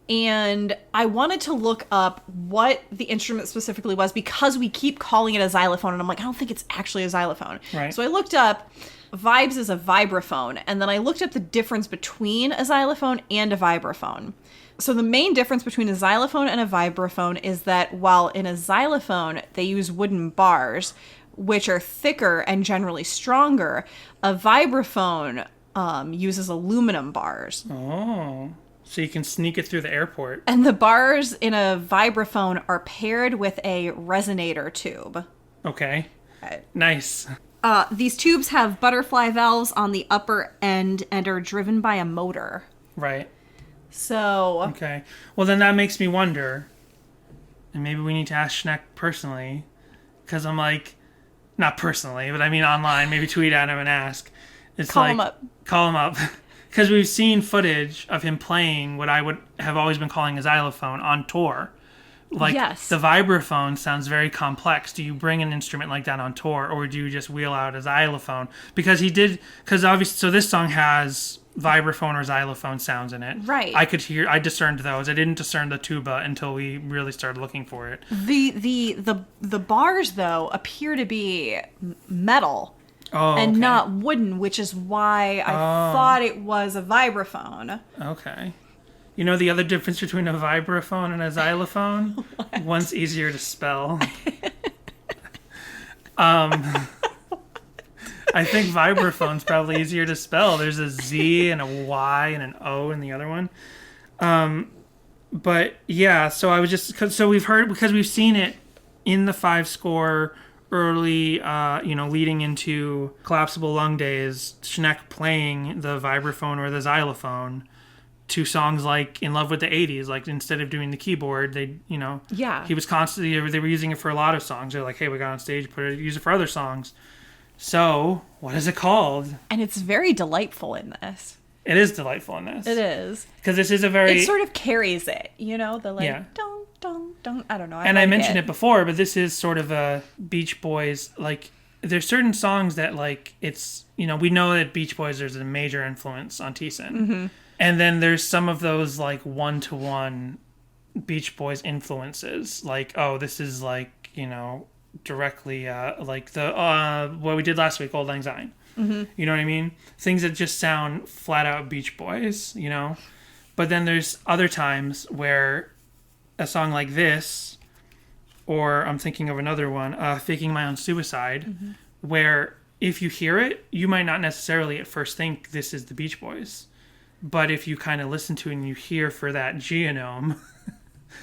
And I wanted to look up what the instrument specifically was because we keep calling it a xylophone. And I'm like, I don't think it's actually a xylophone. Right. So I looked up vibes is a vibraphone. And then I looked up the difference between a xylophone and a vibraphone. So the main difference between a xylophone and a vibraphone is that while in a xylophone they use wooden bars, which are thicker and generally stronger, a vibraphone uses aluminum bars. Oh. So you can sneak it through the airport. And the bars in a vibraphone are paired with a resonator tube. Okay. Nice. These tubes have butterfly valves on the upper end and are driven by a motor. Right. So... Okay. Well, then that makes me wonder, and maybe we need to ask Schneck personally, because I'm like, not personally, but I mean online, maybe tweet at him and ask. It's Call like, him up. Call him up. Because we've seen footage of him playing what I would have always been calling a xylophone on tour. Like, yes. The vibraphone sounds very complex. Do you bring an instrument like that on tour, or do you just wheel out a xylophone? Because obviously, so this song has vibraphone or xylophone sounds in it. Right. I discerned those. I didn't discern the tuba until we really started looking for it. The bars, though, appear to be metal. Oh, and okay. not wooden, which is why I thought it was a vibraphone. Okay. You know the other difference between a vibraphone and a xylophone? One's easier to spell. I think vibraphone's probably easier to spell. There's a Z and a Y and an O in the other one. But yeah, so I was just... So we've heard... Because we've seen it in the 5-score... early, leading into Collapsible Lung days, Schneck playing the vibraphone or the xylophone to songs like In Love with the 80s. Like, instead of doing the keyboard, they, Yeah. he was constantly, they were using it for a lot of songs. They're like, hey, we got on stage, use it for other songs. So, what is it called? And it's very delightful in this. It is delightful in this. It is. Because this is a very... It sort of carries it, the like, Yeah. don't, I don't know. I mentioned it before, but this is sort of a Beach Boys, like, there's certain songs that, like, it's, we know that Beach Boys, there's a major influence on Thiessen. Mm-hmm. And then there's some of those, like, one-to-one Beach Boys influences. Like, oh, this is, like, directly, like the, what we did last week, Old Lang Syne. Mm-hmm. You know what I mean? Things that just sound flat-out Beach Boys, But then there's other times where a song like this, or I'm thinking of another one, Faking My Own Suicide, mm-hmm. where if you hear it, you might not necessarily at first think this is the Beach Boys. But if you kind of listen to it and you hear for that genome,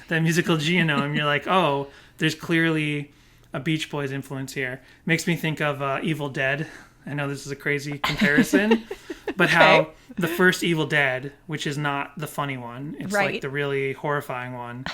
that musical genome, you're like, oh, there's clearly a Beach Boys influence here. Makes me think of Evil Dead. I know this is a crazy comparison, but how the first Evil Dead, which is not the funny one, it's like the really horrifying one,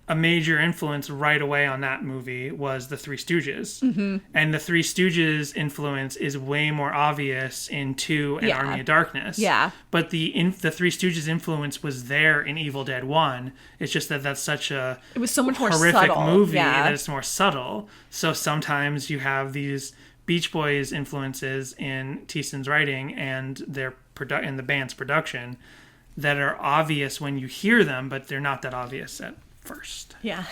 a major influence right away on that movie was the Three Stooges. Mm-hmm. And the Three Stooges influence is way more obvious in 2 and Army of Darkness. Yeah. But the Three Stooges influence was there in Evil Dead 1. It's just that that's such a it was so much more horrific subtle. movie that it's more subtle. So sometimes you have these Beach Boys influences in Thiessen's writing and and the band's production that are obvious when you hear them, but they're not that obvious at first. Yeah.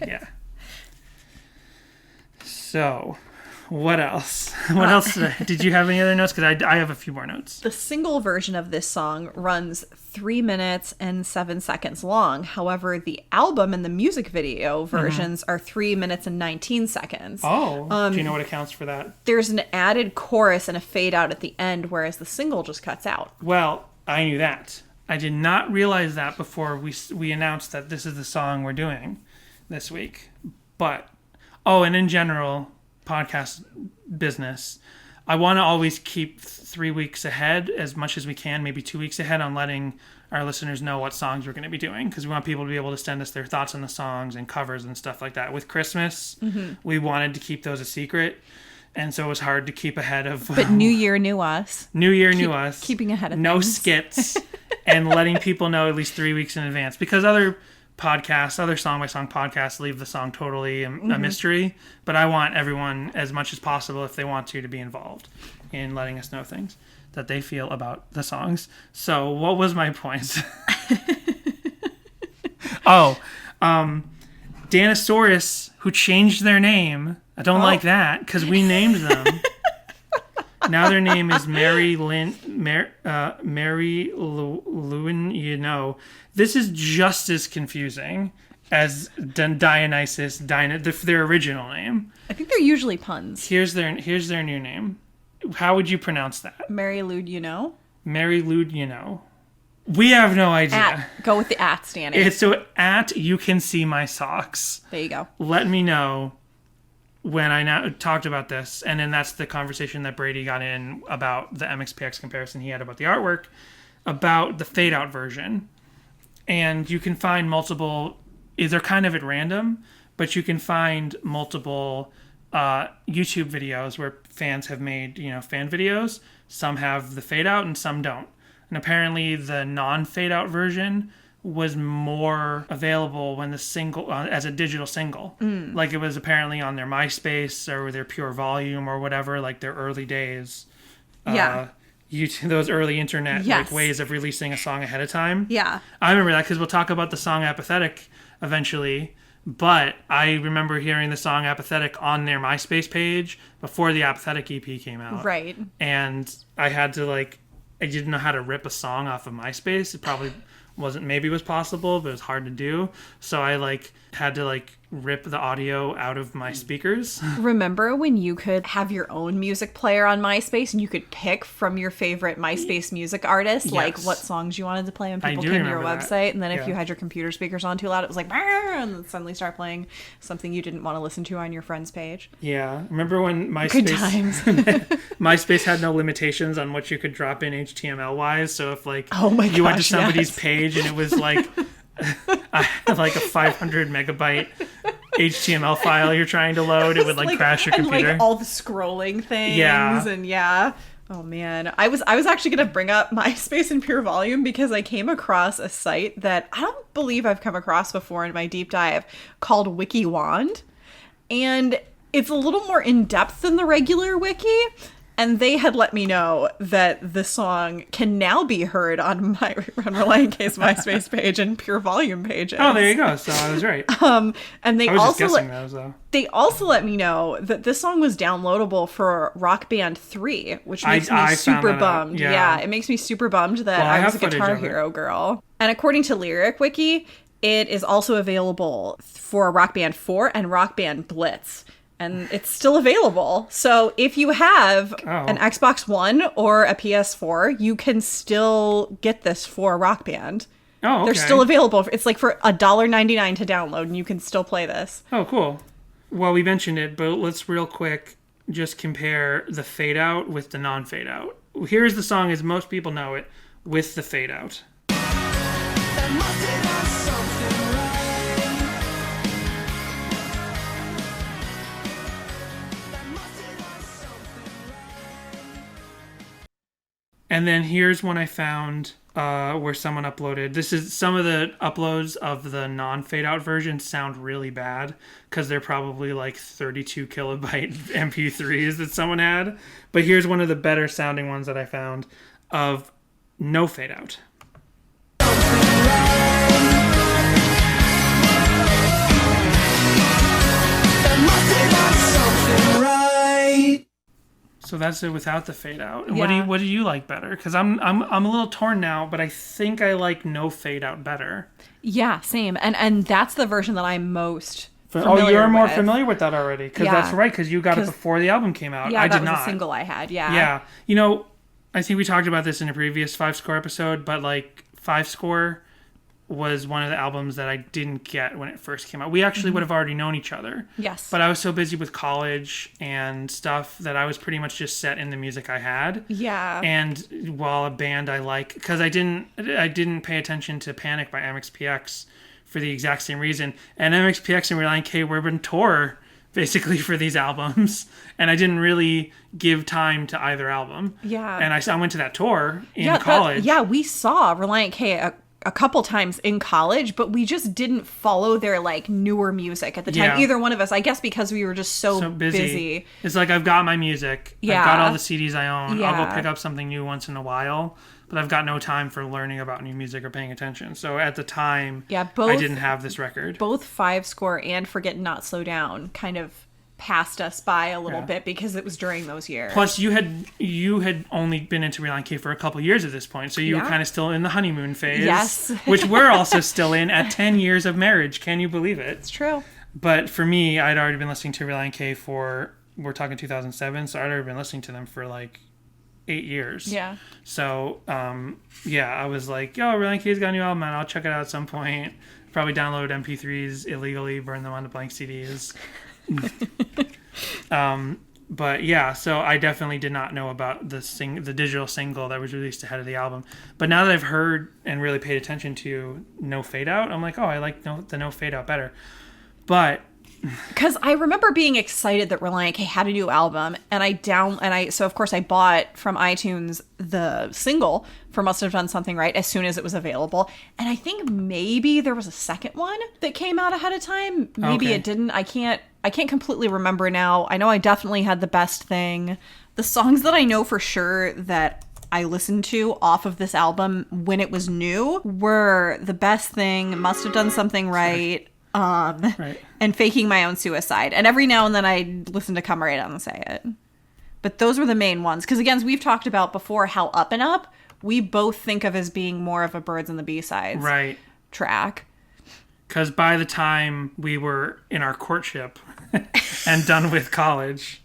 Yeah. So, what else? What else did you have any other notes? Because I have a few more notes. The single version of this song runs 3 minutes and 7 seconds long. However, the album and the music video versions are 3 minutes and 19 seconds. Oh, do you know what accounts for that? There's an added chorus and a fade out at the end, whereas the single just cuts out. Well, I knew that. I did not realize that before we announced that this is the song we're doing this week. But, and in general, podcast business, I want to always keep 3 weeks ahead as much as we can, maybe 2 weeks ahead, on letting our listeners know what songs we're going to be doing, because we want people to be able to send us their thoughts on the songs and covers and stuff like that. With Christmas, we wanted to keep those a secret, and so it was hard to keep ahead of... But New Year, new us. New Year, new us. Keeping ahead of no things. skits, and letting people know at least 3 weeks in advance, because other podcasts, other song-by-song podcasts, leave the song totally a mystery, but I want everyone, as much as possible, if they want to be involved in letting us know things that they feel about the songs. So what was my point? Oh, Danosaurus, who changed their name. I don't like that because we named them. Now their name is Mary Lewin. You know, this is just as confusing as Dionysus, their original name. I think they're usually puns. Here's their new name. How would you pronounce that? Mary Lude, you know? Mary Lude, you know. We have no idea. Go with the at, Danny. It's so at you can see my socks. There you go. Let me know when I now talked about this, and then that's the conversation that Brady got in about the MXPX comparison he had about the artwork, about the fade out version. And you can find multiple, they're kind of at random, but you can find multiple YouTube videos where fans have made, fan videos. Some have the fade out and some don't. And apparently the non-fade out version was more available when the single as a digital single. Like it was apparently on their MySpace or their Pure Volume or whatever, like their early days. YouTube, those early internet like ways of releasing a song ahead of time. Yeah. I remember that because we'll talk about the song Apathetic eventually. But I remember hearing the song Apathetic on their MySpace page before the Apathetic EP came out. Right. And I had to I didn't know how to rip a song off of MySpace. It probably maybe it was possible, but it was hard to do. So I had to rip the audio out of my speakers. Remember when you could have your own music player on MySpace and you could pick from your favorite MySpace music artist, what songs you wanted to play when people came to your website, and then if you had your computer speakers on too loud, it was like, and then suddenly start playing something you didn't want to listen to on your friend's page. Yeah. Remember when MySpace, Good times. MySpace had no limitations on what you could drop in HTML wise. So if you went to somebody's page and it was I have a 500 megabyte HTML file you're trying to load, it would crash your computer. And all the scrolling things. Yeah. And yeah. Oh man. I was actually gonna bring up MySpace and Pure Volume because I came across a site that I don't believe I've come across before in my deep dive called WikiWand. And it's a little more in depth than the regular wiki. And they had let me know that the song can now be heard on my Relient K's MySpace page and Pure Volume pages. Oh, there you go. So I was right. And they I was also just guessing those, though. They also let me know that this song was downloadable for Rock Band 3, which makes me super bummed. Yeah, it makes me super bummed that I was a Guitar Hero girl. And according to Lyric Wiki, it is also available for Rock Band 4 and Rock Band Blitz. And it's still available. So if you have an Xbox One or a PS4, you can still get this for Rock Band. Oh, okay. They're still available. It's for $1.99 to download, and you can still play this. Oh, cool. Well, we mentioned it, but let's real quick just compare the fade out with the non-fade out. Here's the song as most people know it with the fade out. And then here's one I found where someone uploaded. This is some of the uploads of the non-fade out version sound really bad because they're probably 32 kilobyte MP3s that someone had. But here's one of the better sounding ones that I found of no fade out. So that's it without the fade out. And what do you like better? Because I'm a little torn now, but I think I like no fade out better. Yeah, same. And that's the version that I'm most familiar you're more with. familiar with that already. Because that's right. Because you got it before the album came out. Yeah, I did that was not. a single I had. Yeah. Yeah. I think we talked about this in a previous 5 Score episode, but 5 Score was one of the albums that I didn't get when it first came out. We actually would have already known each other. Yes. But I was so busy with college and stuff that I was pretty much just set in the music I had. Yeah. And while a band I like, because I didn't pay attention to Panic by MXPX for the exact same reason. And MXPX and Relient K were on tour basically for these albums, and I didn't really give time to either album. Yeah. And I went to that tour in college. We saw Relient K a couple times in college, but we just didn't follow their newer music at the time. Either one of us, I guess, because we were just so busy. It's I've got my music. Yeah. I've got all the CDs I own. I'll go pick up something new once in a while. but I've got no time for learning about new music or paying attention. So at the time, Yeah, I didn't have this record. Both Five Score and Forget Not Slow Down kind of passed us by a little bit because it was during those years. Plus, you had only been into Relient K for a couple years at this point, so you were kind of still in the honeymoon phase. Yes. Which we're also still in at 10 years of marriage. Can you believe it? It's true. But for me, I'd already been listening to Relient K we're talking 2007, so I'd already been listening to them for like 8 years. Yeah. So, I was like, yo, Relient K's got a new album, and I'll check it out at some point. Probably download MP3s illegally, burn them onto blank CDs. But yeah, so I definitely did not know about the digital single that was released ahead of the album. But now that I've heard and really paid attention to No Fade Out, I'm like, oh, I like the No Fade Out better. But because I remember being excited that Relient K had a new album, so of course I bought from iTunes the single for Must Have Done Something Right as soon as it was available, and I think maybe there was a second one that came out ahead of time. Maybe it didn't. I can't completely remember now. I know I definitely had The Best Thing. The songs that I know for sure that I listened to off of this album when it was new were The Best Thing, Must Have Done Something Right. And Faking My Own Suicide. And every now and then I listen to Come Right Out and Say It. But those were the main ones. Because again, as we've talked about before, how Up and Up, we both think of as being more of a Birds and the B-Sides track. Because by the time we were in our courtship and done with college,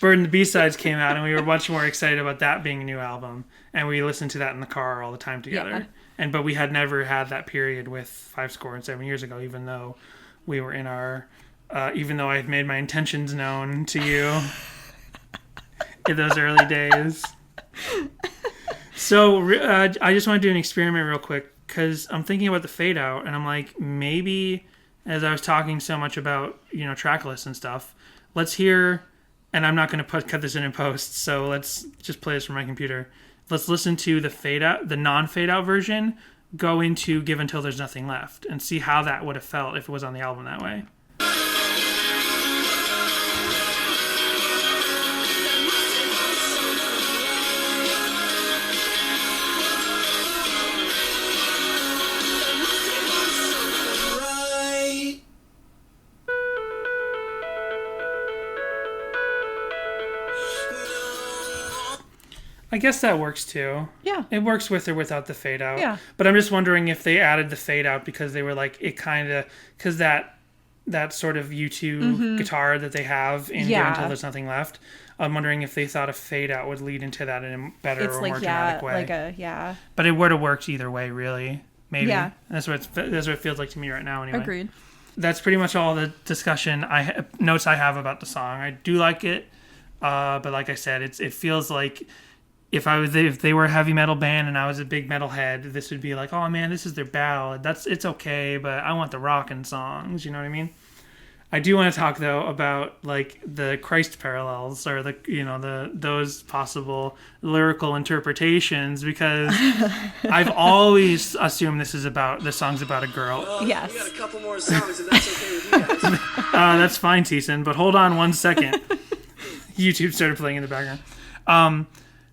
Bird and the B-Sides came out, and we were much more excited about that being a new album. And we listened to that in the car all the time together. Yeah. But we had never had that period with 5 Score and 7 years ago, even though we were in our, even though I had made my intentions known to you in those early days. So I just want to do an experiment real quick, because I'm thinking about the fade out, and I'm like, maybe as I was talking so much about, track lists and stuff, let's hear, and I'm not going to cut this in post, so let's just play this from my computer. Let's listen to the fade out, the non-fade out version, go into Give Until There's Nothing Left, and see how that would have felt if it was on the album that way. I guess that works too. Yeah. It works with or without the fade out. Yeah. But I'm just wondering if they added the fade out because they were like, it kind of, because that sort of U2 guitar that they have in Give Until There's Nothing Left, I'm wondering if they thought a fade out would lead into that in a better or more dramatic way. But it would have worked either way, really. Maybe. Yeah. That's what it feels like to me right now anyway. Agreed. That's pretty much all the discussion notes I have about the song. I do like it, but like I said, it feels like if they were a heavy metal band and I was a big metal head, this would be like, oh man, this is their ballad. It's okay, but I want the rockin' songs. You know what I mean? I do want to talk though about like the Christ parallels or those possible lyrical interpretations, because I've always assumed the song's about a girl. Yes. We got a couple more songs, if that's okay with you guys. That's fine, Thiessen, but hold on one second. YouTube started playing in the background.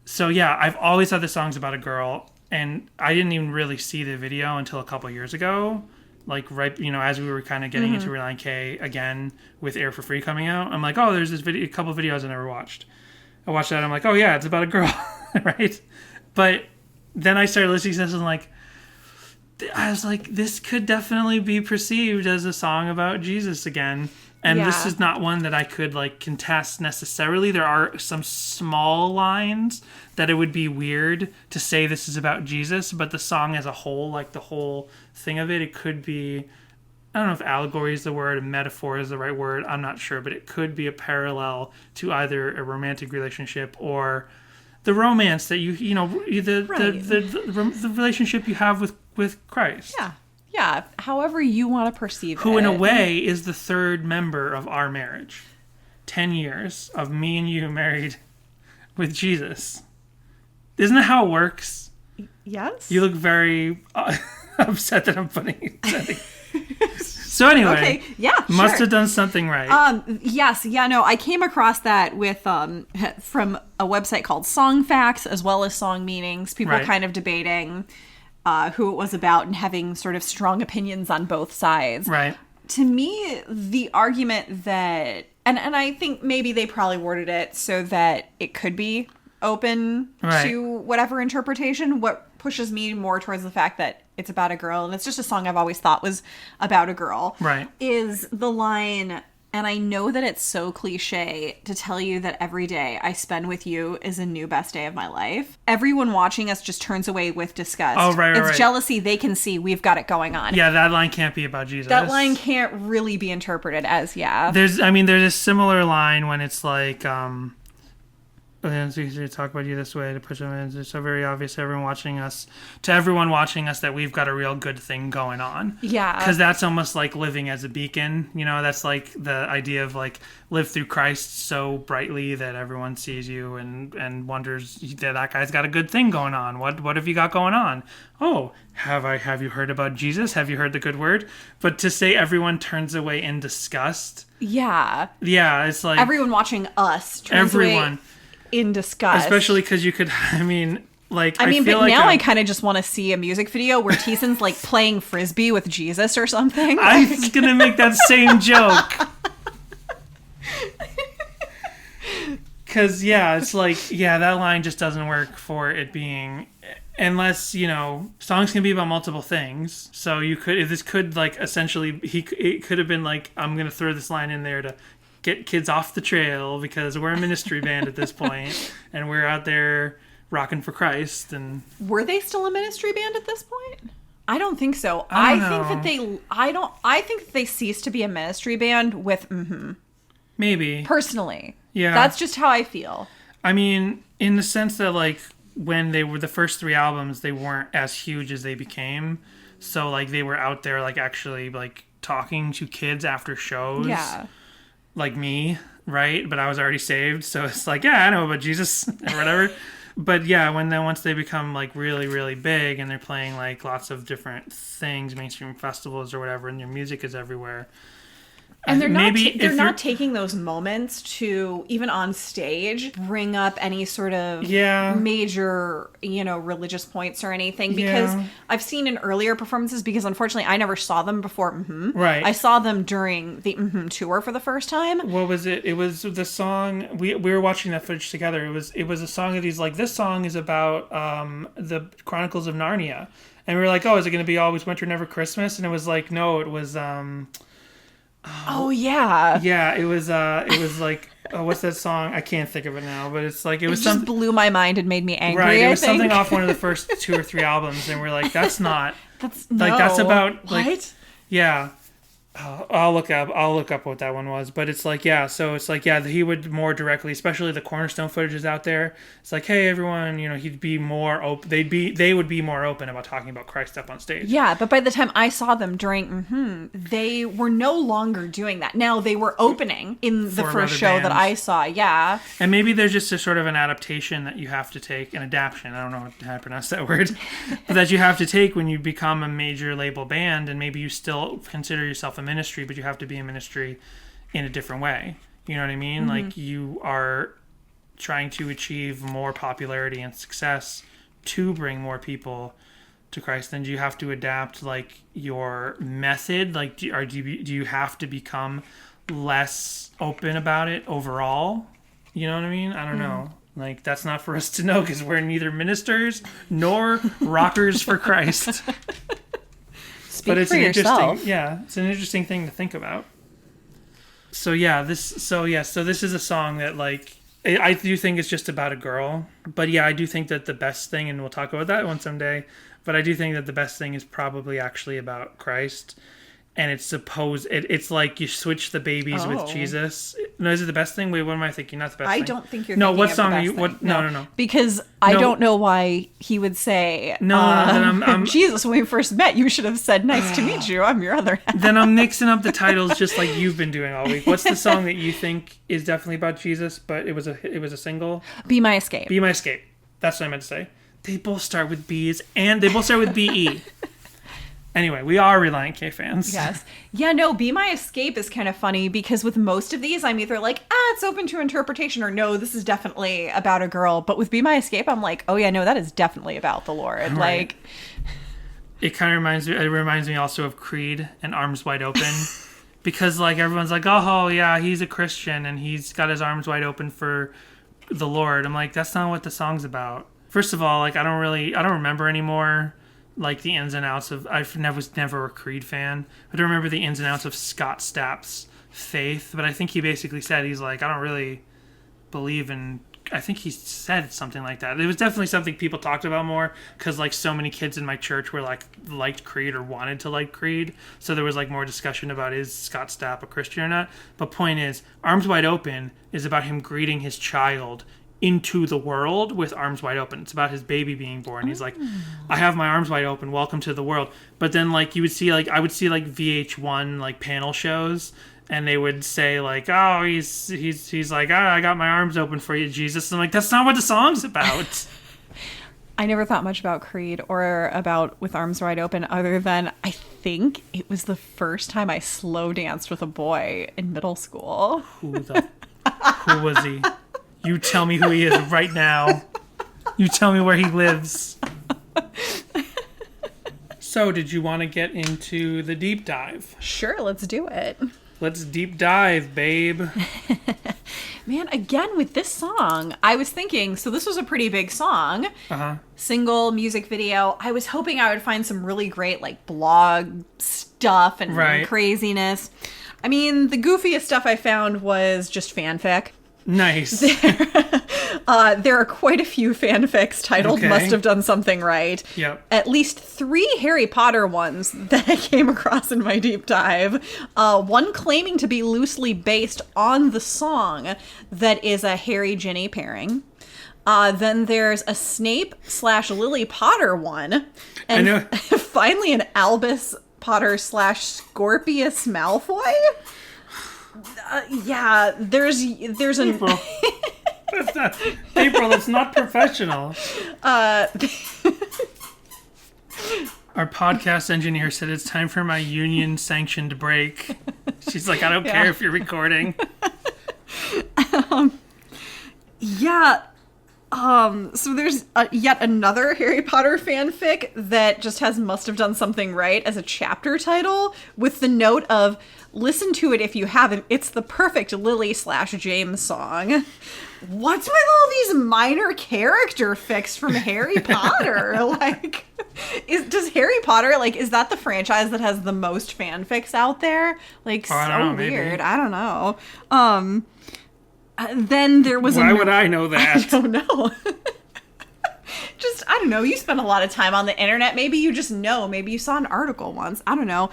So yeah, I've always thought the song's about a girl, and I didn't even really see the video until a couple years ago. Like right, as we were kind of getting into Relient K again with Air for Free coming out, I'm like, oh, there's this a couple of videos I never watched. I watched that, I'm like, oh yeah, it's about a girl, right? But then I started listening to this and I was like, this could definitely be perceived as a song about Jesus again. And this is not one that I could contest necessarily. There are some small lines that it would be weird to say this is about Jesus, but the song as a whole, the whole thing of it could be, I don't know if allegory is the word, metaphor is the right word, I'm not sure, but it could be a parallel to either a romantic relationship or the romance that the relationship you have with Christ. Yeah, however you want to perceive it. Who, in a way, is the third member of our marriage. 10 years of me and you married with Jesus. Isn't that how it works? Yes. You look very upset that I'm putting it. So anyway, Okay, yeah, must sure. have done something right. Yes, yeah, no, I came across that with from a website called Song Facts, as well as Song Meanings. People Right. kind of debating who it was about and having sort of strong opinions on both sides. Right. To me, the argument that, and I think maybe they probably worded it so that it could be open Right. to whatever interpretation. What pushes me more towards the fact that it's about a girl, and it's just a song I've always thought was about a girl, Right. is the line, and I know that it's so cliche to tell you that every day I spend with you is a new best day of my life. Everyone watching us just turns away with disgust. Oh, right, It's right. jealousy. They can see we've got it going on. Yeah, that line can't be about Jesus. That line can't really be interpreted as, yeah. There's a similar line when it's like, it's easy to talk about you this way, to push them in. It's so very obvious to everyone watching us that we've got a real good thing going on. Yeah. Because that's almost like living as a beacon. You know, that's like the idea of like live through Christ so brightly that everyone sees you and wonders that guy's got a good thing going on. What have you got going on? Oh, have you heard about Jesus? Have you heard the good word? But to say everyone turns away in disgust. Yeah. Yeah, it's like Everyone watching us turns away everyone. in disgust. Especially because you could, I mean, but feel like now I kind of just want to see a music video where Teason's like playing frisbee with Jesus or something. I was going to make that same joke. Because, yeah, it's like, yeah, that line just doesn't work for it being, unless, you know, songs can be about multiple things. So this could, like, essentially, it could have been like, I'm going to throw this line in there to get kids off the trail because we're a ministry band at this point and we're out there rocking for Christ. And Were they still a ministry band at this point? I don't think so. I I don't think that they ceased to be a ministry band with maybe. personally. Yeah. That's just how I feel. I mean, in the sense that, like, when they were the first 3 albums, they weren't as huge as they became. So, like, they were out there, like, actually, like, talking to kids after shows. Yeah. Like me, right? But I was already saved. So it's like, yeah, I know about Jesus or whatever. But yeah, once they become, like, really, really big and they're playing, like, lots of different things, mainstream festivals or whatever, and their music is everywhere. And they're not Maybe they're if not you're- taking those moments to, even on stage, bring up any sort of Yeah. major, religious points or anything. Because Yeah. I've seen in earlier performances, because unfortunately I never saw them before. Right. I saw them during the tour for the first time. What was it? It was the song we were watching that footage together. It was a song of these, like, this song is about the Chronicles of Narnia, and we were like, oh, is it going to be Always Winter Never Christmas? And it was like, no, it was Oh yeah. yeah, it was like, oh, what's that song? I can't think of it now, but it's like it was It just something blew my mind and made me angry. right. It I was think. something off one of the first 2 or 3 albums, and we're like, that's not That's like that's no. about like what? yeah. I'll look up what that one was, but it's like, yeah, so it's like, yeah, he would more directly, especially the Cornerstone footage is out there. It's like, hey, everyone, he'd be more open. They would be more open about talking about Christ up on stage. Yeah, but by the time I saw them during they were no longer doing that. Now they were opening in the For first other show that bands. I saw. Yeah. And maybe there's just a sort of an adaptation that you have to take, an adaptation, I don't know how to pronounce that word, but that you have to take when you become a major label band, and maybe you still consider yourself a ministry, but you have to be a ministry in a different way. You know what I mean? Like, you are trying to achieve more popularity and success to bring more people to Christ. Then do you have to adapt, like, your method? Like, do you have to become less open about it overall? You know what I mean? I don't know. Like, that's not for us to know, because we're neither ministers nor rockers for Christ. Speak for yourself. It's an interesting thing to think about. So this is a song that, like, I do think it's just about a girl, but yeah, I do think that the best thing, and we'll talk about that one someday, but I do think that the best thing is probably actually about Christ. And it's like you switch the babies with Jesus. No, is it the best thing? Wait, what am I thinking? Not the best thing. I don't think you're No, thinking what of song the are best you thing. what no. Because I No. don't know why he would say Then I'm Jesus, when we first met, you should have said nice to meet you. I'm your other half. then I'm mixing up the titles just like you've been doing all week. What's the song that you think is definitely about Jesus, but it was a single? Be My Escape. Be My Escape. That's what I meant to say. They both start with B's and they both start with BE. Anyway, we are Relient K fans. Yes. Yeah, no, Be My Escape is kind of funny because with most of these, I'm either like, it's open to interpretation, or no, this is definitely about a girl. But with Be My Escape, I'm like, oh yeah, no, that is definitely about the Lord. Right. Like, it kind of reminds me also of Creed and Arms Wide Open. Because, like, everyone's like, oh, yeah, he's a Christian and he's got his arms wide open for the Lord. I'm like, that's not what the song's about. First of all, like, I don't remember anymore, like, the ins and outs of, was never a Creed fan. I don't remember the ins and outs of Scott Stapp's faith, but I think he basically said, he's like, I don't really believe in, I think he said something like that. It was definitely something people talked about more, because, like, so many kids in my church were, like, liked Creed or wanted to like Creed, so there was, like, more discussion about is Scott Stapp a Christian or not. But point is, Arms Wide Open is about him greeting his child into the world with arms wide open. It's about his baby being born. He's like, I have my arms wide open, welcome to the world. But then, like, you would see, like, I would see, like, VH1, like, panel shows, and they would say, like, oh, he's like, I got my arms open for you, Jesus. I'm like, that's not what the song's about. I never thought much about Creed or about With Arms Wide Open, other than I think it was the first time I slow danced with a boy in middle school. Who was he? You tell me who he is right now. You tell me where he lives. So, did you want to get into the deep dive? Sure, let's do it. Let's deep dive, babe. Man, again, with this song, I was thinking, so this was a pretty big song. Uh-huh. Single, music video. I was hoping I would find some really great, like, blog stuff and craziness. I mean, the goofiest stuff I found was just fanfic. Nice. There are quite a few fanfics titled Must Have Done Something Right. Yep. At least 3 Harry Potter ones that I came across in my deep dive. One claiming to be loosely based on the song that is a Harry-Ginny pairing. Then there's a Snape/Lily Potter one. And I know. Finally an Albus Potter /Scorpius Malfoy. Yeah, there's an April. That's not professional. Our podcast engineer said it's time for my union sanctioned break. She's like, I don't care if you're recording. So there's yet another Harry Potter fanfic that just has Must Have Done Something Right as a chapter title, with the note of, listen to it if you haven't, it's the perfect Lily/James song. What's with all these minor character fics from Harry Potter? Like, does Harry Potter, like, is that the franchise that has the most fanfics out there? Like, so weird. Maybe. I don't know. Then there was Why would I know that? I don't know. Just, I don't know. You spend a lot of time on the internet. Maybe you just know. Maybe you saw an article once. I don't know.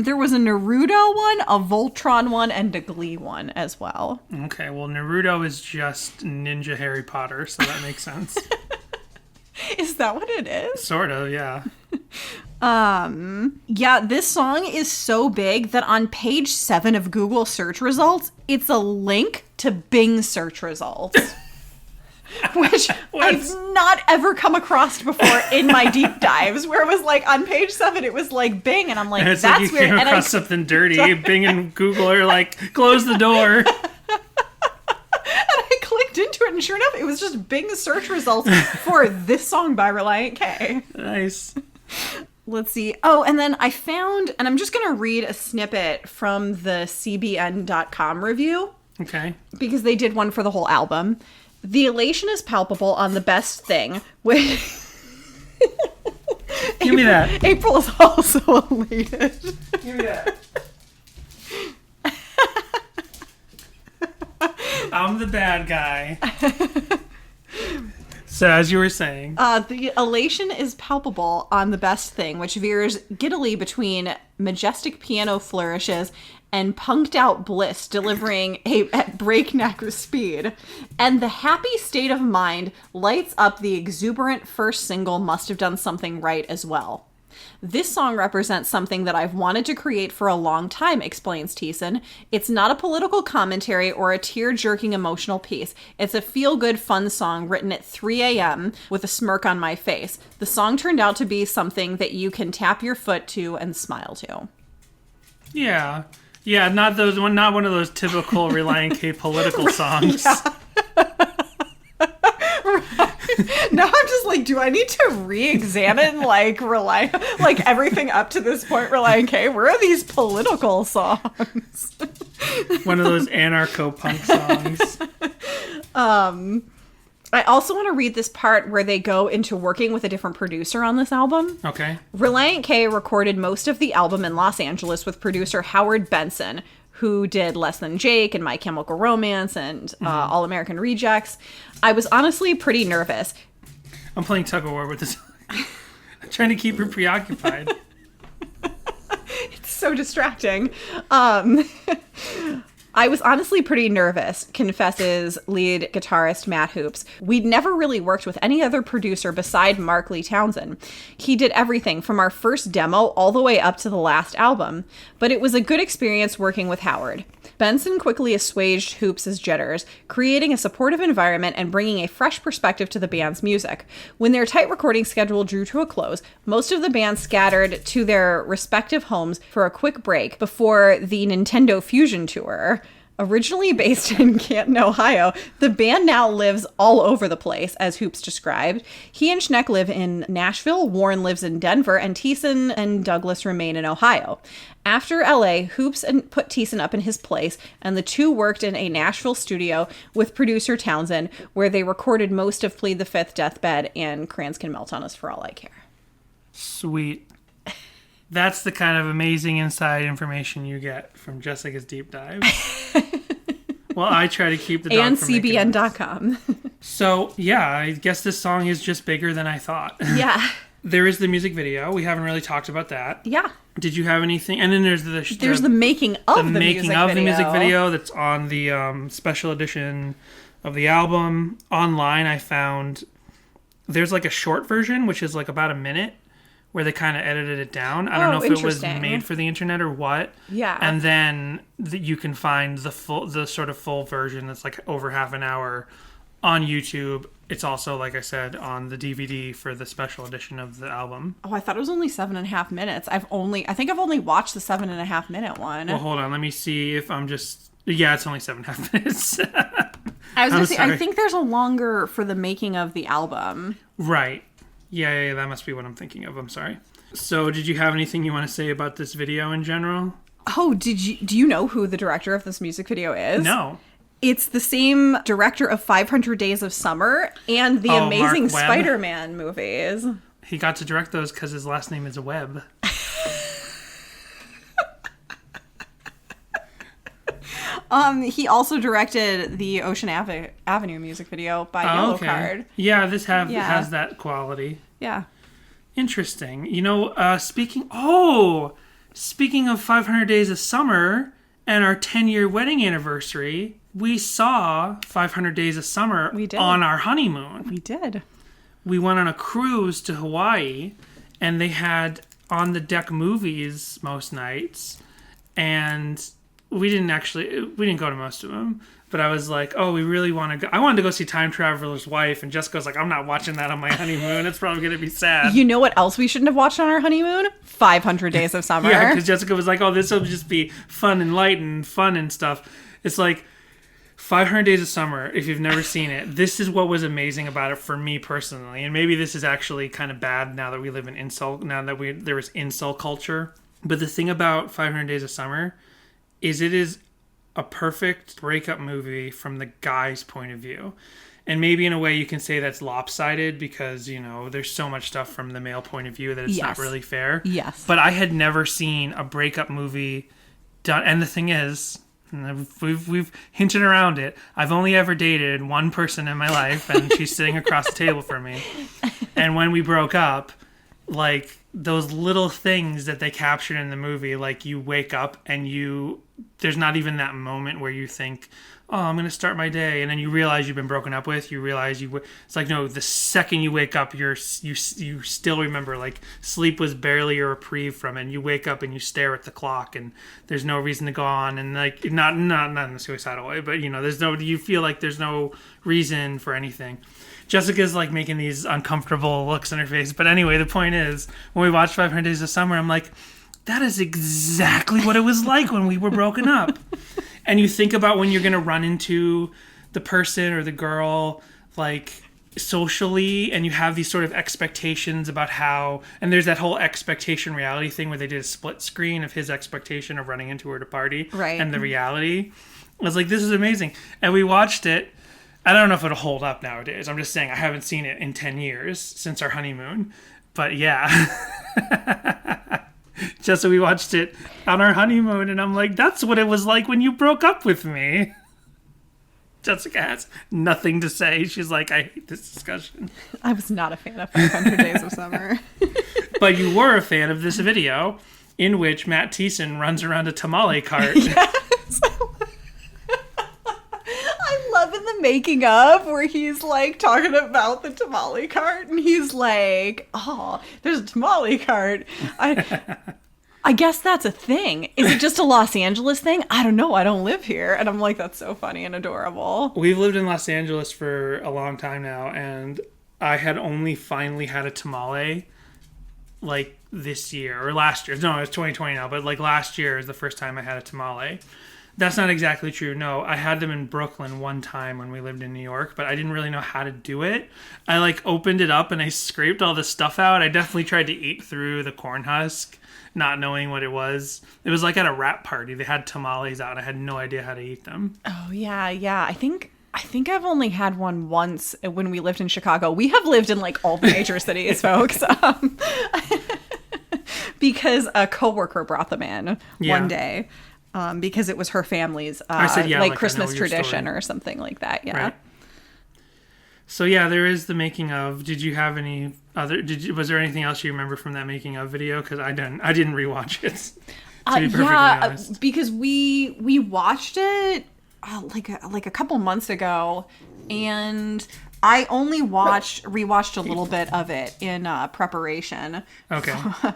There was a Naruto one, a Voltron one, and a Glee one as well. Okay, well, Naruto is just Ninja Harry Potter, so that makes sense. Is that what it is? Sort of, yeah. Yeah, this song is so big that on page 7 of Google search results, it's a link to Bing search results. Which I've not ever come across before in my deep dives, where it was like on page 7, it was like Bing, and I'm like, it's that's like you weird. Came across something dirty. Bing and Google are like, close the door. And I clicked into it, and sure enough, it was just Bing search results for this song by Relient K. Nice. Let's see. Oh, and then I found, and I'm just going to read a snippet from the CBN.com review. Okay. Because they did one for the whole album. The elation is palpable on the best thing. Give me that. April is also elated. Give me that. I'm the bad guy. So, as you were saying... the elation is palpable on the best thing, which veers giddily between majestic piano flourishes and punked out bliss delivering at breakneck speed. And the happy state of mind lights up the exuberant first single Must Have Done Something Right as well. This song represents something that I've wanted to create for a long time, explains Thiessen. It's not a political commentary or a tear-jerking emotional piece. It's a feel-good, fun song written at 3 a.m. with a smirk on my face. The song turned out to be something that you can tap your foot to and smile to. Yeah. Yeah, not one of those typical Relient K political songs. Now I'm just like, do I need to re-examine everything up to this point? Relient K, where are these political songs? One of those anarcho-punk songs. I also want to read this part where they go into working with a different producer on this album. Okay. Relient K recorded most of the album in Los Angeles with producer Howard Benson, who did Less Than Jake and My Chemical Romance and All American Rejects. I was honestly pretty nervous. I'm playing tug of war with this. I'm trying to keep her preoccupied. It's so distracting. I was honestly pretty nervous, confesses lead guitarist Matt Hoops. We'd never really worked with any other producer beside Mark Lee Townsend. He did everything from our first demo all the way up to the last album, but it was a good experience working with Howard. Benson quickly assuaged Hoops' jitters, creating a supportive environment and bringing a fresh perspective to the band's music. When their tight recording schedule drew to a close, most of the band scattered to their respective homes for a quick break before the Nintendo Fusion Tour. Originally based in Canton, Ohio, the band now lives all over the place, as Hoops described. He and Schneck live in Nashville, Warren lives in Denver, and Thiessen and Douglas remain in Ohio. After LA, Hoops put Thiessen up in his place, and the two worked in a Nashville studio with producer Townsend, where they recorded most of Plead the Fifth, Deathbed, and Crayons Can Melt on Us for All I Care. Sweet. That's the kind of amazing inside information you get from Jessica's Deep Dive. Well, I try to keep the dog and from making CBN.com. So, yeah, I guess this song is just bigger than I thought. Yeah. There is the music video. We haven't really talked about that. Yeah. Did you have anything? And then there's the making of the music video that's on the special edition of the album. Online, I found there's like a short version, which is like about a minute, where they kind of edited it down. I don't know if it was made for the internet or what. Yeah. And then you can find the sort of full version that's like over half an hour on YouTube. It's also, like I said, on the DVD for the special edition of the album. Oh, I thought it was only 7.5 minutes. I think I've only watched the 7.5 minute one. Well, hold on. Let me see if I'm just... Yeah, it's only 7.5 minutes. I was going to say, I think there's a longer for the making of the album. Right. Yeah, that must be what I'm thinking of. I'm sorry. So, did you have anything you want to say about this video in general? Oh, do you know who the director of this music video is? No. It's the same director of 500 Days of Summer and the amazing Spider-Man movies. He got to direct those because his last name is Webb. He also directed the Ocean Avenue music video by Yellow Card. Yeah, this has that quality. Yeah. Interesting. You know, speaking of 500 Days of Summer and our 10-year wedding anniversary, we saw 500 Days of Summer on our honeymoon. We did. We went on a cruise to Hawaii, and they had on-the-deck movies most nights, and... We didn't go to most of them, but I was like, oh, we really want to go. I wanted to go see Time Traveler's Wife, and Jessica was like, I'm not watching that on my honeymoon. It's probably going to be sad. You know what else we shouldn't have watched on our honeymoon? 500 Days of Summer. Yeah, because Jessica was like, oh, this will just be fun and light and fun and stuff. It's like 500 Days of Summer, if you've never seen it, this is what was amazing about it for me personally. And maybe this is actually kind of bad now that we live in incel, now that there is incel culture. But the thing about 500 Days of Summer is it is a perfect breakup movie from the guy's point of view. And maybe in a way you can say that's lopsided because, you know, there's so much stuff from the male point of view that it's not really fair. Yes. But I had never seen a breakup movie done. And the thing is, we've hinted around it. I've only ever dated one person in my life, and she's sitting across the table from me. And when we broke up, like... those little things that they captured in the movie, like you wake up and there's not even that moment where you think, oh, I'm going to start my day. And then you realize you've been broken up with. You realize it's like, no, the second you wake up, you still remember, like, sleep was barely a reprieve from it. And you wake up and you stare at the clock and there's no reason to go on. And like, not in a suicidal way, but you feel like there's no reason for anything. Jessica's like making these uncomfortable looks on her face. But anyway, the point is, when we watched 500 Days of Summer, I'm like, that is exactly what it was like when we were broken up. And you think about when you're going to run into the person or the girl, like, socially, and you have these sort of expectations about how, and there's that whole expectation reality thing where they did a split screen of his expectation of running into her at a party. Right. And the reality. I was like, this is amazing. And we watched it. I don't know if it'll hold up nowadays. I'm just saying I haven't seen it in 10 years since our honeymoon. But yeah. Just so we watched it on our honeymoon, and I'm like, that's what it was like when you broke up with me. Jessica has nothing to say. She's like, I hate this discussion. I was not a fan of 500 Days of Summer. But you were a fan of this video in which Matt Thiessen runs around a tamale cart. Yes. I love in the making of where he's like talking about the tamale cart and he's like, oh, there's a tamale cart. I guess that's a thing. Is it just a Los Angeles thing? I don't know. I don't live here. And I'm like, that's so funny and adorable. We've lived in Los Angeles for a long time now, and I had only finally had a tamale like this year or last year. No, it's 2020 now, but like last year is the first time I had a tamale. That's not exactly true. No, I had them in Brooklyn one time when we lived in New York, but I didn't really know how to do it. I like opened it up and I scraped all the stuff out. I definitely tried to eat through the corn husk, not knowing what it was. It was like at a wrap party. They had tamales out. I had no idea how to eat them. Oh, yeah. I think I've only had one once when we lived in Chicago. We have lived in like all the major cities, folks. Because a coworker brought them in one day. Because it was her family's like Christmas tradition or something like that. Yeah. Right. So yeah, there is the making of. Did you have any other? Was there anything else you remember from that making of video? Because I didn't rewatch it. To be perfectly honest. Because we watched it like a couple months ago, and I only rewatched a little bit of it in preparation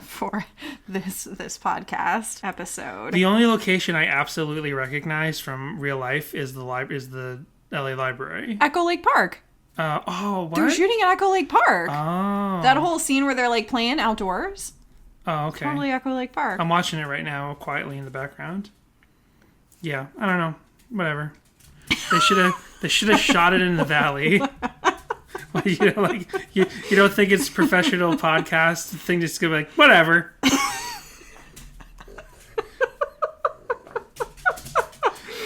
for this podcast episode. The only location I absolutely recognize from real life is the LA Library. Echo Lake Park. What? They're shooting at Echo Lake Park. Oh. That whole scene where they're like playing outdoors. Oh, okay. Totally Echo Lake Park. I'm watching it right now quietly in the background. Yeah, I don't know. Whatever. They should have shot it in the valley. You don't think it's professional podcast thing, just go like, whatever.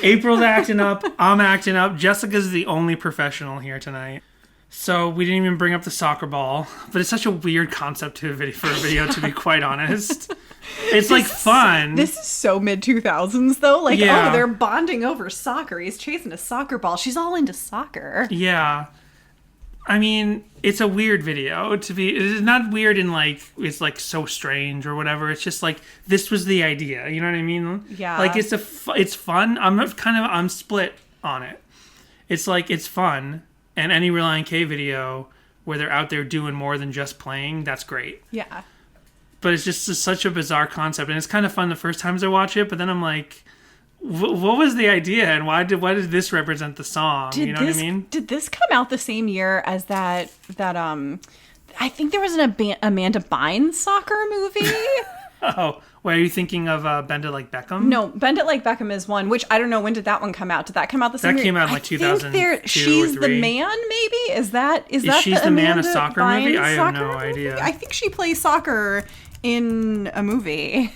April's acting up, I'm acting up, Jessica's the only professional here tonight. So we didn't even bring up the soccer ball, but it's such a weird concept for a video, to be quite honest. It's like fun. This is so mid-2000s though. Like, oh, they're bonding over soccer. He's chasing a soccer ball. She's all into soccer. Yeah. I mean, it's a weird video it's not weird in like, it's like so strange or whatever. It's just like, this was the idea. You know what I mean? Yeah. Like it's fun. I'm split on it. It's like, it's fun. And any Relient K video where they're out there doing more than just playing, that's great. Yeah. But it's just such a bizarre concept. And it's kind of fun the first times I watch it, but then I'm like, what was the idea, and why did this represent the song? You know what I mean? Did this come out the same year as that I think there was an Amanda Bynes soccer movie? Oh, are you thinking of Bend It Like Beckham? No, Bend It Like Beckham is one, which I don't know, when did that one come out? Did that come out the same year? That came out in like 2002 She's or 3. The Man, maybe? Is that She's the Man, a soccer Bynes movie? I have no movie? idea. I think she plays soccer in a movie.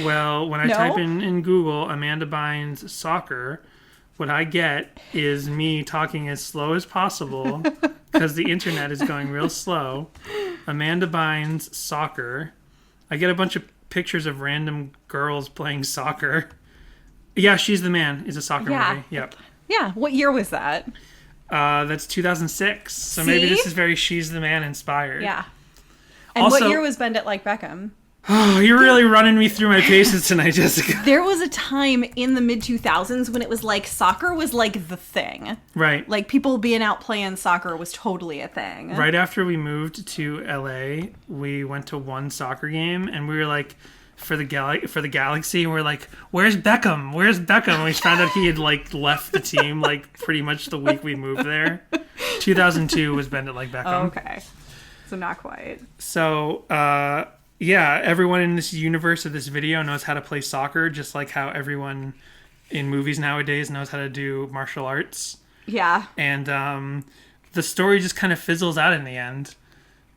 Well, when I type in Google Amanda Bynes soccer, what I get is me talking as slow as possible because the internet is going real slow. Amanda Bynes soccer. I get a bunch of pictures of random girls playing soccer. Yeah, She's the Man is a soccer movie. Yep. Yeah. What year was that? That's 2006. So maybe this is very She's the Man inspired. Yeah. And Also- what year was Bend It Like Beckham? Oh, you're really running me through my paces tonight, Jessica. There was a time in the mid-2000s when it was like soccer was like the thing. Right. Like people being out playing soccer was totally a thing. Right after we moved to LA, we went to one soccer game, and we were like, for the Galaxy, and we're like, "Where's Beckham? Where's Beckham?" And we found out he had like left the team like pretty much the week we moved there. 2002 was Bend It Like Beckham. Oh, okay. So not quite. So, yeah, everyone in this universe of this video knows how to play soccer, just like how everyone in movies nowadays knows how to do martial arts. Yeah. And the story just kind of fizzles out in the end.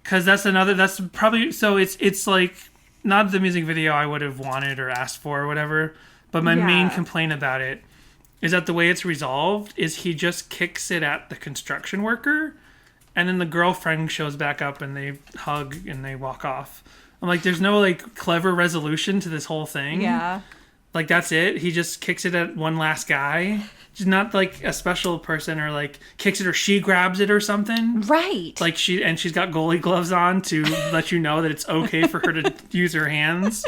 Because that's probably, so it's like, not the music video I would have wanted or asked for or whatever, but my main complaint about it is that the way it's resolved is he just kicks it at the construction worker, and then the girlfriend shows back up and they hug and they walk off. I'm like, there's no like clever resolution to this whole thing. Yeah. Like that's it. He just kicks it at one last guy. Just not like a special person, or like kicks it or she grabs it or something. Right. Like she's got goalie gloves on to let you know that it's okay for her to use her hands.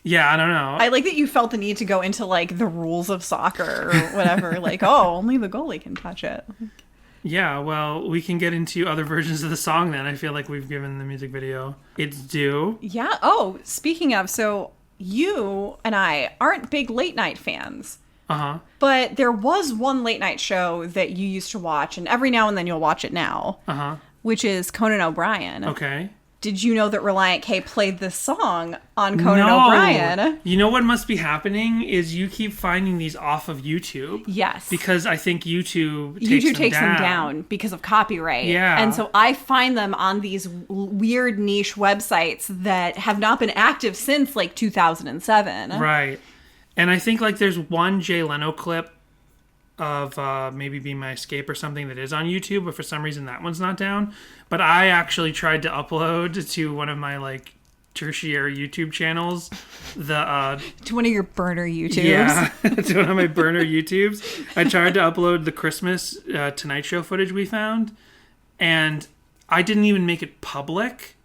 Yeah, I don't know. I like that you felt the need to go into like the rules of soccer or whatever. Like, oh, only the goalie can touch it. Yeah, well, we can get into other versions of the song then. I feel like we've given the music video its due. Yeah. Oh, speaking of, so you and I aren't big late night fans. Uh-huh. But there was one late night show that you used to watch, and every now and then you'll watch it now. Uh-huh. Which is Conan O'Brien. Okay. Did you know that Relient K played this song on Conan O'Brien? You know what must be happening is you keep finding these off of YouTube. Yes. Because I think YouTube takes them down because of copyright. Yeah. And so I find them on these weird niche websites that have not been active since like 2007. Right. And I think like there's one Jay Leno clip of maybe Be My Escape or something that is on YouTube, but for some reason that one's not down. But I actually tried to upload to one of my like tertiary YouTube channels the to one of your burner YouTubes. Yeah, to one of my burner YouTubes. I tried to upload the Christmas Tonight Show footage we found, and I didn't even make it public.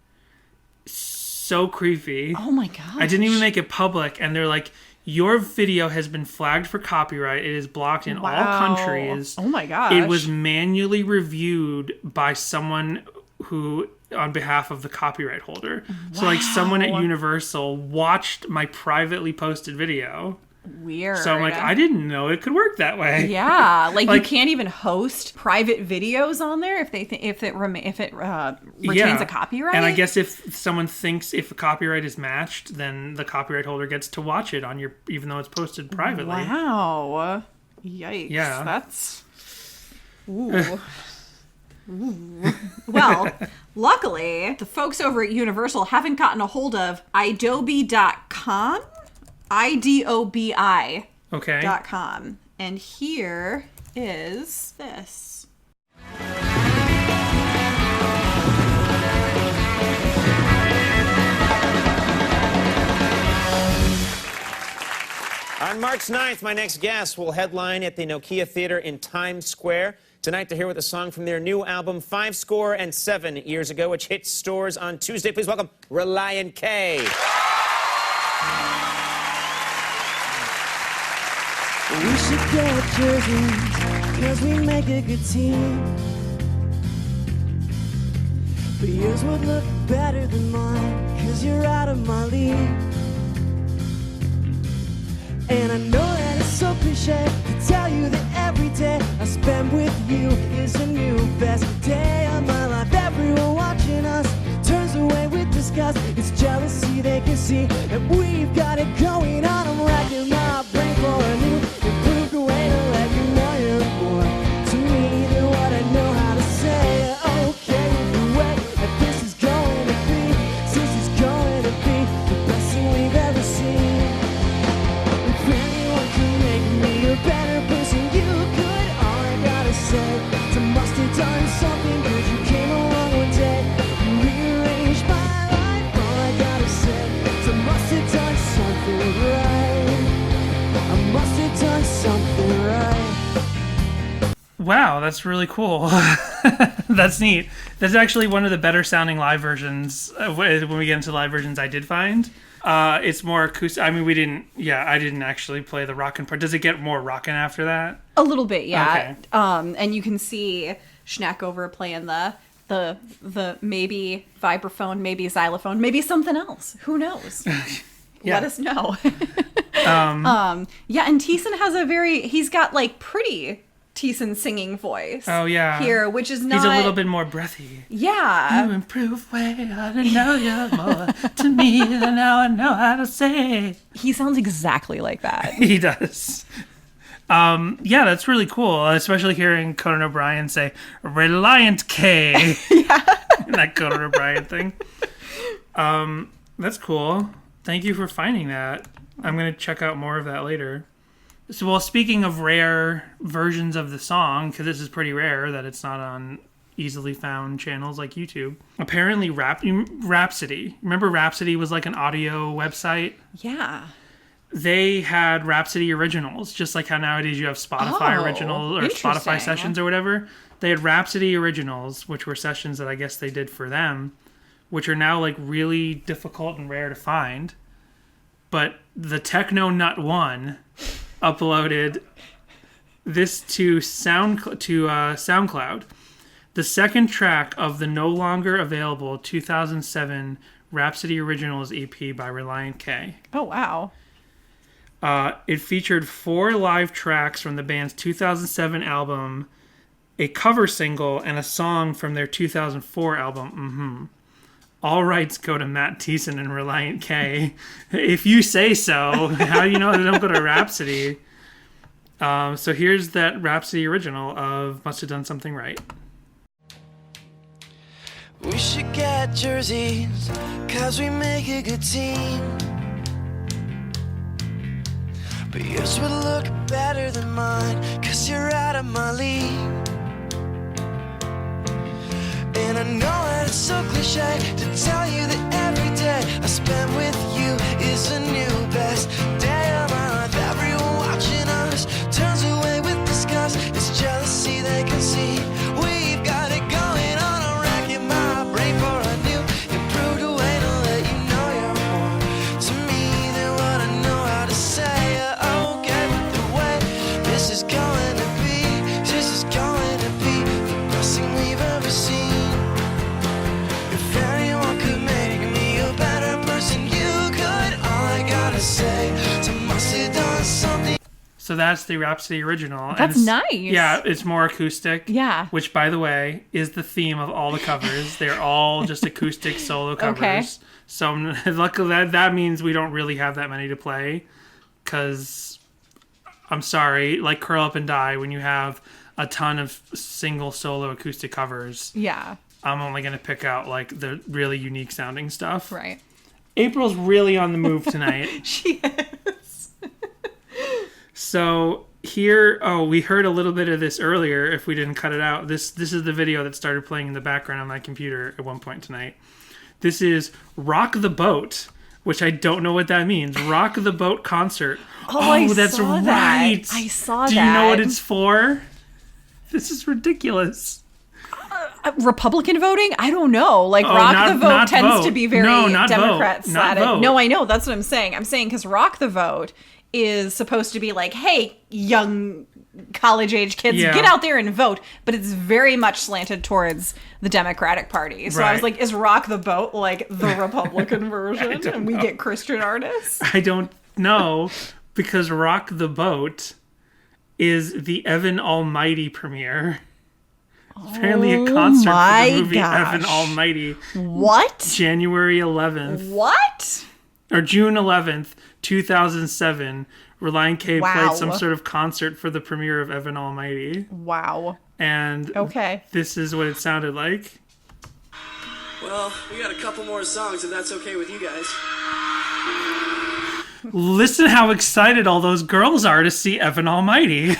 So creepy. Oh my god. I didn't even make it public, and they're like, your video has been flagged for copyright. It is blocked in all countries. Oh my gosh. It was manually reviewed by someone who, on behalf of the copyright holder. Wow. So like someone at Universal watched my privately posted video. Weird. So I'm like, I didn't know it could work that way. Yeah, like you can't even host private videos on there if they if it retains a copyright. And I guess if someone thinks if a copyright is matched, then the copyright holder gets to watch it on your, even though it's posted privately. Wow. Yikes. Yeah. That's ooh. Ooh. Well, luckily, the folks over at Universal haven't gotten a hold of idobi.com. IDOBI. Okay. .com. And here is this. On March 9th, my next guest will headline at the Nokia Theater in Times Square. Tonight to hear with a song from their new album, 57 Years Ago, which hit stores on Tuesday. Please welcome Relient K. We should get jerseys, cause we make a good team. But yours would look better than mine, cause you're out of my league. And I know that it's so cliche to tell you that every day I spend with you is a new best day of my life. Everyone watching us turns away with disgust. It's jealousy they can see, and we've got it going on. I'm racking my brain for a new improved way to let you know you're more to me than what I know how to say. Okay, the way that this is going to be, this is going to be the best thing we've ever seen. If anyone can make me a better person, you could. All I gotta say is I must have done Wow, that's really cool. That's neat. That's actually one of the better sounding live versions. When we get into live versions, I did find it's more acoustic. I mean, I didn't actually play the rockin' part. Does it get more rockin' after that? A little bit, yeah. Okay. And you can see Schnackover playing the maybe vibraphone, maybe xylophone, maybe something else. Who knows? Yeah. Let us know. Yeah, and Thiessen has he's got like pretty Thiessen singing voice. Oh yeah. Here, which is not. He's a little bit more breathy. Yeah. You improve way how to know you more to me than now I know how to say. He sounds exactly like that. He does. Yeah, that's really cool, especially hearing Conan O'Brien say Relient K. Yeah. That Conan O'Brien thing. That's cool. Thank you for finding that. I'm going to check out more of that later. So, well, speaking of rare versions of the song, because this is pretty rare that it's not on easily found channels like YouTube. Apparently, Rhapsody. Remember Rhapsody was like an audio website? Yeah. They had Rhapsody Originals, just like how nowadays you have Spotify Originals or Spotify Sessions or whatever. They had Rhapsody Originals, which were sessions that I guess they did for them, which are now like really difficult and rare to find. But the Techno Nut One uploaded this to SoundCloud. The second track of the no longer available 2007 Rhapsody Originals EP by Relient K. Oh, wow. It featured 4 live tracks from the band's 2007 album, a cover single, and a song from their 2004 album, All rights go to Matt Thiessen and Relient K. If you say so, how do you know they don't go to Rhapsody? So here's that Rhapsody original of Must Have Done Something Right. We should get jerseys, 'cause we make a good team. But yours would look better than mine, 'cause you're out of my league. And I know that it's so cliche to tell you that every day I spend with you is a new best day of my life. Everyone watching us turns away with disgust. It's jealousy they can see. We've got it going on. I'm racking my brain for a new improved way to let you know you're more to me than what I know how to say. You're okay with the way this is going to be. This is going to be the best thing we've ever seen. If anyone could make me a better person, you could. All I gotta say, so must have done something. So that's the Rhapsody original. And That's nice. Yeah, it's more acoustic. Yeah. Which, by the way, is the theme of all the covers. They're all just acoustic solo covers. Okay. So luckily that means we don't really have that many to play. Because, I'm sorry, like Curl Up and Die, when you have a ton of single solo acoustic covers, Yeah. I'm only going to pick out like the really unique sounding stuff. Right. April's really on the move tonight. She is. So here, we heard a little bit of this earlier. If we didn't cut it out, this is the video that started playing in the background on my computer at one point tonight. This is Rock the Boat, which I don't know what that means. Rock the Boat concert. I That's saw right. that. I saw Do that. you know what it's for? This is ridiculous. Republican voting? I don't know. Like, Rock the Vote tends to be very Democrat slatted. No, I know. That's what I'm saying. I'm saying because Rock the Vote is supposed to be like, hey, young college-age kids, get out there and vote. But it's very much slanted towards the Democratic Party. So I was like, is Rock the Boat like the Republican version? And we get Christian artists? I don't know, because Rock the Boat is the Evan Almighty premiere. Apparently a concert for the movie Evan Almighty. What? January 11th. What? Or June 11th, 2007. Relient K played some sort of concert for the premiere of Evan Almighty. Wow. And this is what it sounded like. Well, we got a couple more songs, if that's okay with you guys. Listen how excited all those girls are to see Evan Almighty.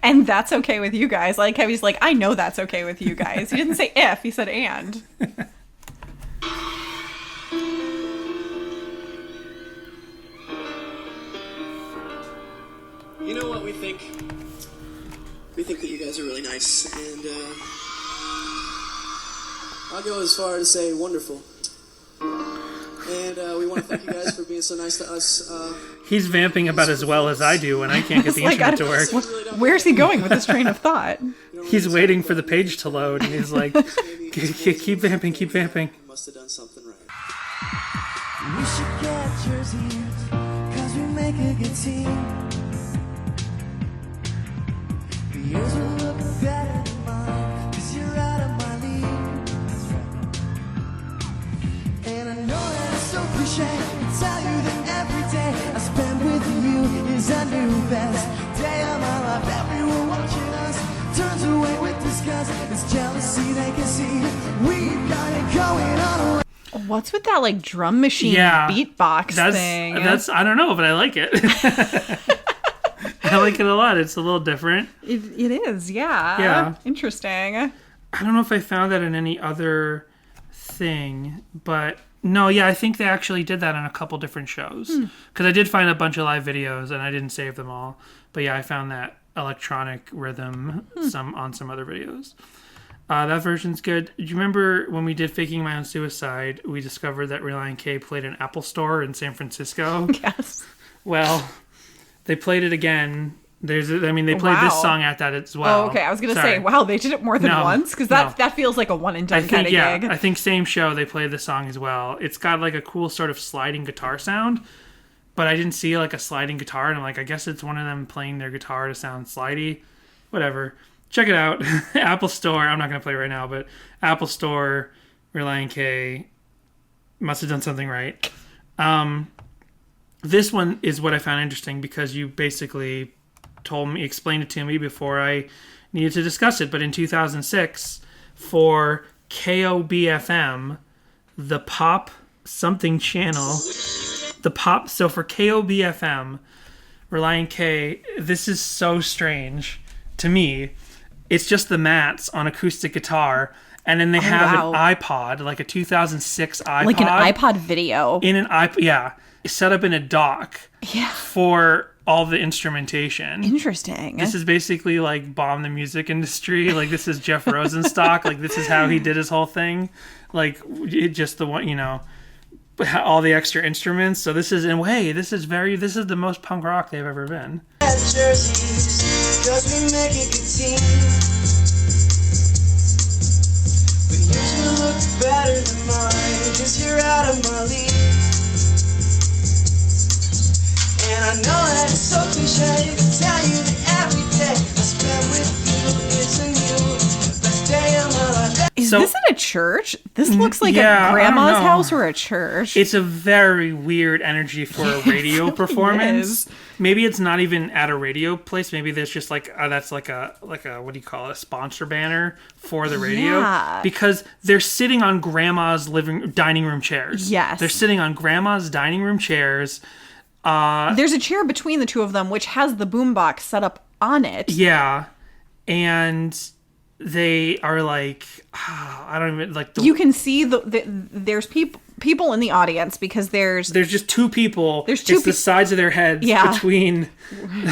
And that's okay with you guys. Like how he's like, I know that's okay with you guys. He didn't say if, he said and. You know what we think? We think that nice. And I'll go as far as to say wonderful. And we want to thank you guys for being so nice to us. He's vamping about as well as I do when I can't get the instrument to work. Where's he going with this train of thought? He's waiting for the page to load, and he's like, keep vamping, keep vamping. Must have done something right. We should get jerseys, cause we make a good team. But yours will look better than mine, cause you're out of my league. And I know that it's so cliche to tell you that every day I spend with you is a new best day of my life. Everyone watching us turns away with disgust. It's jealousy they can see. We've got it going on. What's with that like drum machine beatbox thing? That's I don't know, but I like it. I like it a lot. It's a little different. It is, yeah. Yeah. Interesting. I don't know if I found that in any other thing, but no, yeah, I think they actually did that on a couple different shows. Because I did find a bunch of live videos, and I didn't save them all. But yeah, I found that electronic rhythm on some other videos. That version's good. Do you remember when we did Faking My Own Suicide, we discovered that Relient K played an Apple store in San Francisco? Yes. Well, they played it again. They played this song at that as well. Oh, okay. I was going to say, wow, they did it more than once? Because that feels like a one and done kind of gig. I think same show, they played the song as well. It's got like a cool sort of sliding guitar sound, but I didn't see like a sliding guitar, and I'm like, I guess it's one of them playing their guitar to sound slidey. Whatever. Check it out. Apple Store. I'm not going to play it right now, but Apple Store, Relient K, must have done something right. This one is what I found interesting because you basically explained it to me before I needed to discuss it. But in 2006, for KOBFM, the pop something channel, so for KOBFM, Relient K, this is so strange to me. It's just the Mats on acoustic guitar, and then they have an iPod, like a 2006 iPod. Like an iPod video. In an iPod, yeah. Set up in a dock for all the instrumentation. Interesting. This is basically like bomb the music industry. Like this is Jeff Rosenstock. Like this is how he did his whole thing. Like just the one, all the extra instruments. So this is this is the most punk rock they've ever been. Jerseys, cause we make a good team. But yours will look better than mine, cause you're out of my league. And I know that it's so cliche to tell you that every day I spend with you is a new best day of my life. Is this at a church? This looks like a grandma's house or a church. It's a very weird energy for a radio performance. Maybe it's not even at a radio place. Maybe there's just that's like a what do you call it? A sponsor banner for the radio. Yeah. Because they're sitting on grandma's dining room chairs. Yes. They're sitting on grandma's dining room chairs. There's a chair between the two of them, which has the boombox set up on it. Yeah. And they are like, I don't even like. You can see there's people in the audience because there's just two people. There's two. It's the sides of their heads between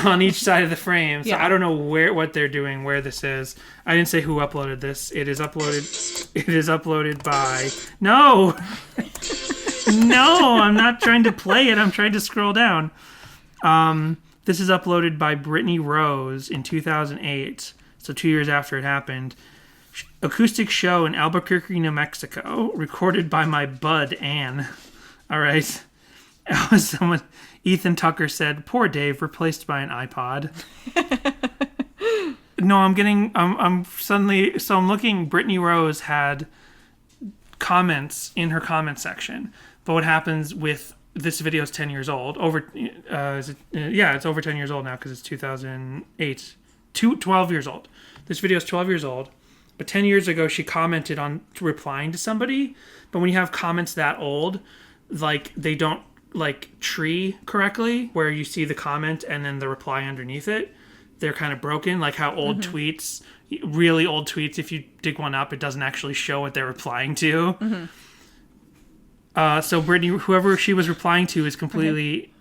on each side of the frame. So Yeah. I don't know what they're doing, where this is. I didn't say who uploaded this. It is uploaded by no. No, I'm not trying to play it. I'm trying to scroll down. This is uploaded by Brittany Rose in 2008. So 2 years after it happened. Acoustic show in Albuquerque, New Mexico, recorded by my bud Ann. All right. Ethan Tucker said, "Poor Dave, replaced by an iPod." No, I'm looking. Brittany Rose had comments in her comment section, but what happens with this video is 10 years old. It's over 10 years old now because it's 2008. 12 years old. This video is 12 years old. But 10 years ago, she commented on replying to somebody. But when you have comments that old, like they don't like tree correctly, where you see the comment and then the reply underneath it. They're kind of broken, like how old tweets, really old tweets, if you dig one up, it doesn't actually show what they're replying to. So Brittany, whoever she was replying to is completely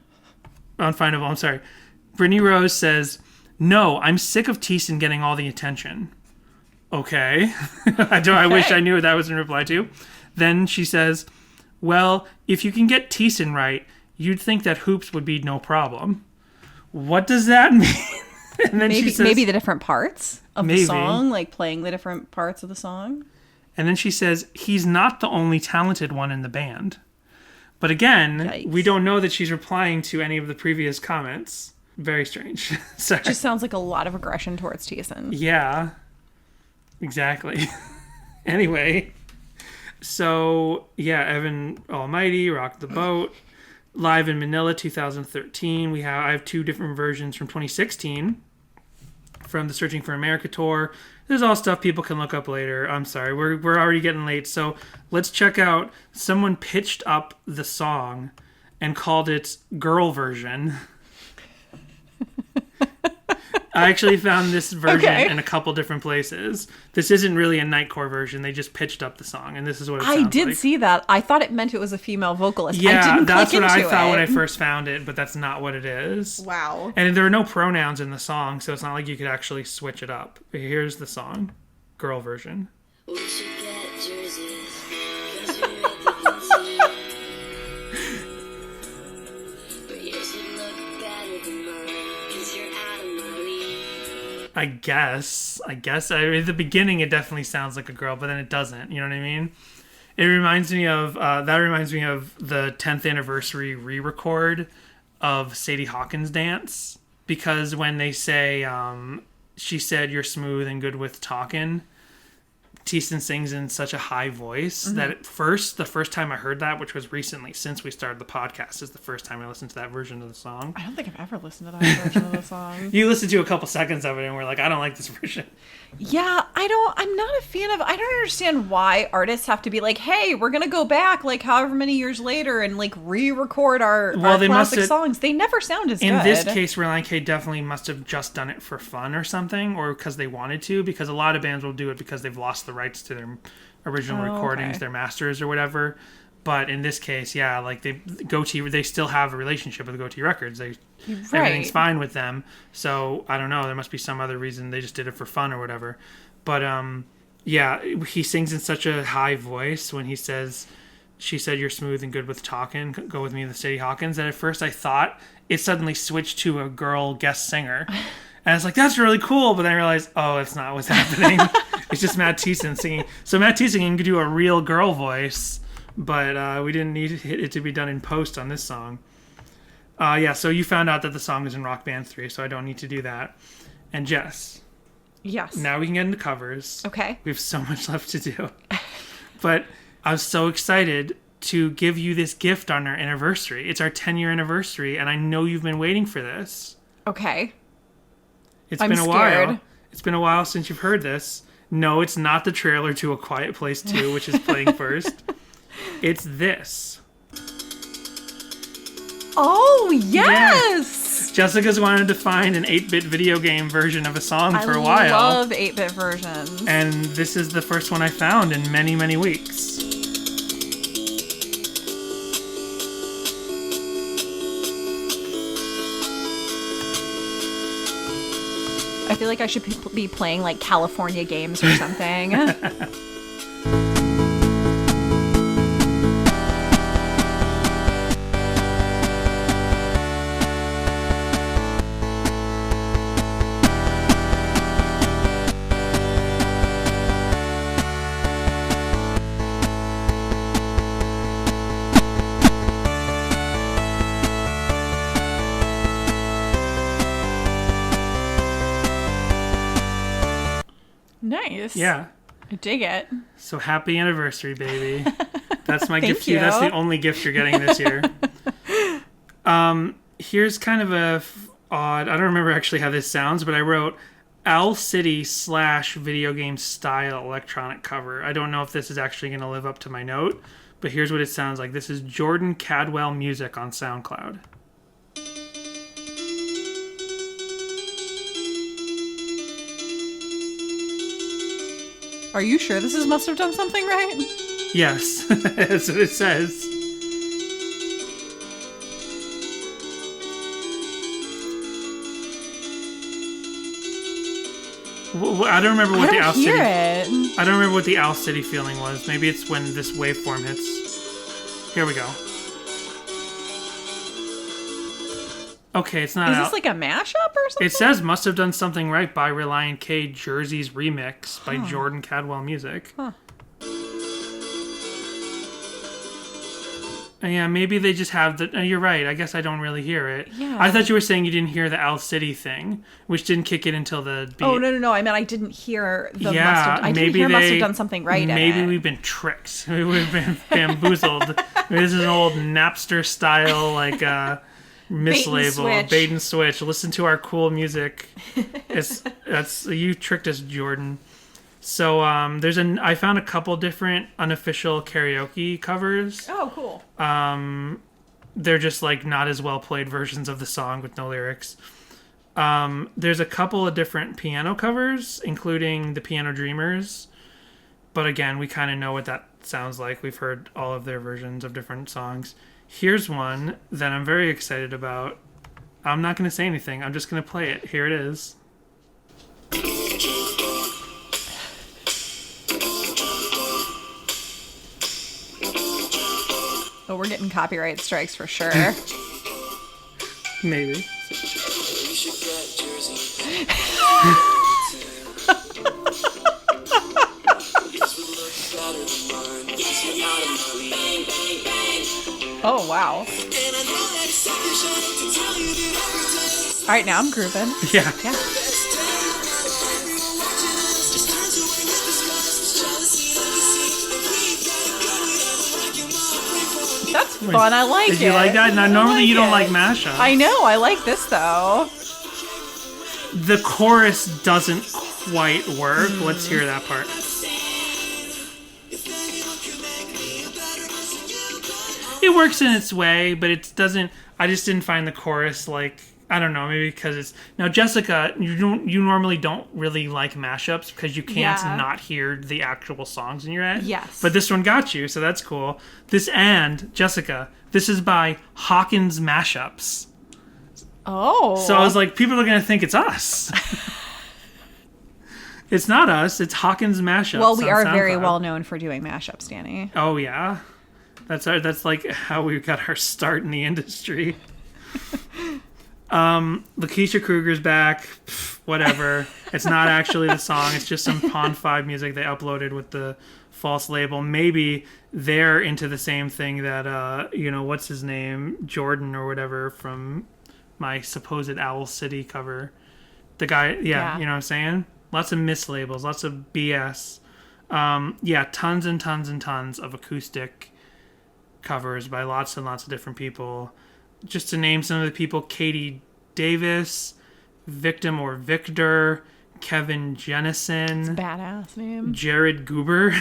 unfindable. I'm sorry. Brittany Rose says, "No, I'm sick of Thiessen getting all the attention." Okay. I wish I knew what that was in reply to. Then she says, well, if you can get Thiessen right, you'd think that Hoops would be no problem. What does that mean? And then she says, maybe the different parts of the song, like playing the different parts of the song. And then she says, he's not the only talented one in the band. But again, Yikes. We don't know that she's replying to any of the previous comments. Very strange. Sorry. Just sounds like a lot of aggression towards Thiessen. Yeah, exactly. Anyway, so yeah, Evan Almighty, Rock the Boat, Live in Manila 2013. I have two different versions from 2016 from the Searching for America tour. There's all stuff people can look up later. I'm sorry, we're already getting late, so let's check out. Someone pitched up the song and called it Girl Version. I actually found this version in a couple different places. This isn't really a Nightcore version. They just pitched up the song, and this is what it sounds like. I did see that. I thought it meant it was a female vocalist. Yeah, I didn't that's click what I into thought it. when I first found it, but that's not what it is. Wow. And there are no pronouns in the song, so it's not like you could actually switch it up. Here's the song, girl version. We should get jerseys, 'cause you're at the concert. But yours would look better than mine, 'cause you're out of my league. I guess. I mean, at the beginning, it definitely sounds like a girl, but then it doesn't. You know what I mean? It reminds me of the 10th anniversary re-record of Sadie Hawkins' Dance, because when they say, she said, you're smooth and good with talking, Thiessen sings in such a high voice that the first time I heard that, which was recently, since we started the podcast, is the first time I listened to that version of the song. I don't think I've ever listened to that version of the song. You listened to a couple seconds of it and we're like, I don't like this version. Yeah, I'm not a fan of, I don't understand why artists have to be like, hey, we're going to go back like however many years later and like re-record our classic songs. They never sound as good. In this case, Relient K definitely must have just done it for fun or something, or because they wanted to, because a lot of bands will do it because they've lost the rights to their original recordings, their masters or whatever. But in this case, yeah, like they still have a relationship with Goatee Records. Everything's fine with them. So I don't know. There must be some other reason they just did it for fun or whatever. But yeah, he sings in such a high voice when he says, "She said you're smooth and good with talking. Go with me to Sadie Hawkins." And at first I thought it suddenly switched to a girl guest singer. And I was like, that's really cool. But then I realized, oh, that's not what's happening. It's just Matt Thiessen singing. So Matt Thiessen could do a real girl voice, but we didn't need it to be done in post on this song. Yeah, so you found out that the song is in Rock Band 3, so I don't need to do that. And Jess. Yes. Now we can get into covers. Okay. We have so much left to do. But I was so excited to give you this gift on our anniversary. It's our 10-year anniversary, and I know you've been waiting for this. Okay. I'm been a scared. while. It's been a while since you've heard this. No, it's not the trailer to A Quiet Place 2, which is playing first. It's this. Oh, yes! Jessica's wanted to find an 8-bit video game version of a song for a while. I love 8-bit versions. And this is the first one I found in many, many weeks. I feel like I should be playing like California games or something. Nice. Yeah. I dig it. So happy anniversary, baby. That's my Thank gift to you. That's the only gift you're getting this year. Here's kind of a odd, I don't remember actually how this sounds, but I wrote Owl City / video game style electronic cover. I don't know if this is actually going to live up to my note, but here's what it sounds like. This is Jordan Cadwell Music on SoundCloud. Are you sure this is Must Have Done Something Right? Yes, that's what it says. I don't remember what the Owl hear City. it. I don't remember what the Owl City feeling was. Maybe it's when this waveform hits. Here we go. Okay, it's not Is out. this like a mashup or something? It says "Must Have Done Something Right" by Relient K. Jersey's remix by Jordan Cadwell Music. Huh. Yeah, maybe they just have the. You're right. I guess I don't really hear it. Yeah. I thought you were saying you didn't hear the Owl City thing, which didn't kick in until the beat. Oh, no. I meant I didn't hear the Yeah, must have... I didn't maybe hear must they- have done something right Maybe in it. we've been tricked. We've been bamboozled. This is an old Napster style, like, mislabel. switch. Bait and switch. Listen to our cool music. You tricked us, Jordan. So I found a couple different unofficial karaoke covers. Oh, cool. They're just like not as well played versions of the song with no lyrics. There's a couple of different piano covers, including the Piano Dreamers. But again, we kind of know what that sounds like. We've heard all of their versions of different songs. Here's one that I'm very excited about. I'm not going to say anything. I'm just going to play it. Here it is. Oh, we're getting copyright strikes for sure. Maybe. Oh, wow. All right, now I'm grooving. Yeah. Yeah. That's fun. I like it. Did you like that? Now, normally you don't like mashups. I know. I like this, though. The chorus doesn't quite work. Let's hear that part. It works in its way, but it doesn't. I just didn't find the chorus like. I don't know, maybe because it's now Jessica. You normally don't really like mashups because you can't not hear the actual songs in your head. Yes. But this one got you, so that's cool. This and Jessica. This is by Hawkins Mashups. Oh. So I was like, people are gonna think it's us. It's not us. It's Hawkins Mashups. Well, we on are very SoundCloud. well known for doing mashups, Danny. Oh yeah, that's like how we got our start in the industry. Lakeisha Kruger's back. Pff, whatever. It's not actually the song. It's just some Pond 5 music they uploaded with the false label. Maybe they're into the same thing that what's his name, Jordan or whatever from my supposed Owl City cover. The guy, yeah. You know what I'm saying? Lots of mislabels, lots of BS. Tons and tons and tons of acoustic covers by lots and lots of different people. Just to name some of the people: Katie Davis, Victim or Victor, Kevin Jennison, Badass name. Jared Goober.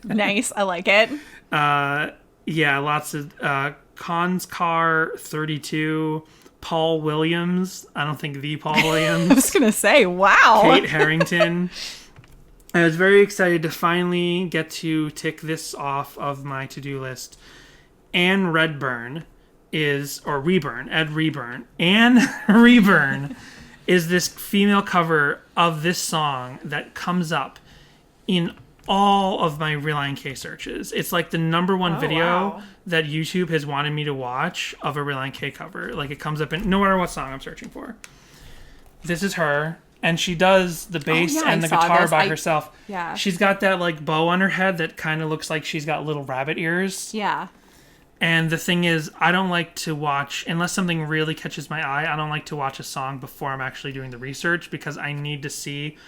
Nice, I like it. Lots of Cons Car 32, Paul Williams. I don't think the Paul Williams. I was gonna say, wow. Kate Harrington. I was very excited to finally get to tick this off of my to-do list. Anne Redburn Anne Reburn is this female cover of this song that comes up in all of my Relient K searches. It's like the number one video that YouTube has wanted me to watch of a Relient K cover. Like it comes up in no matter what song I'm searching for. This is her, and she does the bass and the guitar by herself. Yeah. She's got that like bow on her head that kind of looks like she's got little rabbit ears. Yeah. And the thing is, I don't like to watch, unless something really catches my eye, I don't like to watch a song before I'm actually doing the research because I need to see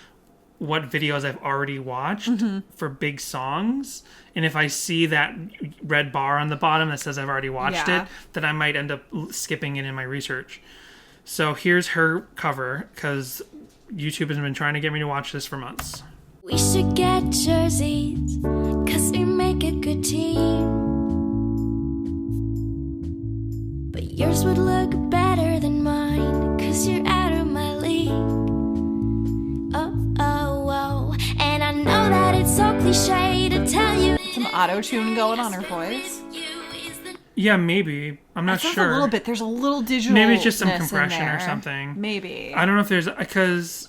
what videos I've already watched for big songs. And if I see that red bar on the bottom that says I've already watched it, then I might end up skipping it in my research. So here's her cover, because YouTube has been trying to get me to watch this for months. We should get jerseys, 'cause we make a good team. But yours would look better than mine, 'cause you're out of my league. Oh. And I know that it's so cliche to tell you. Some auto-tune going on her voice. Yeah, maybe. I'm not sure. A little bit. There's a little digital. Maybe it's just some compression or something. Maybe. I don't know if there's, because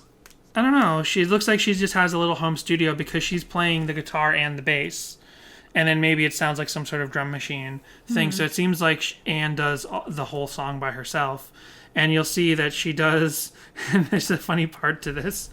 I don't know. She looks like she just has a little home studio because she's playing the guitar and the bass. And then maybe it sounds like some sort of drum machine thing. So it seems like Anne does the whole song by herself. And you'll see that she does, and there's a funny part to this,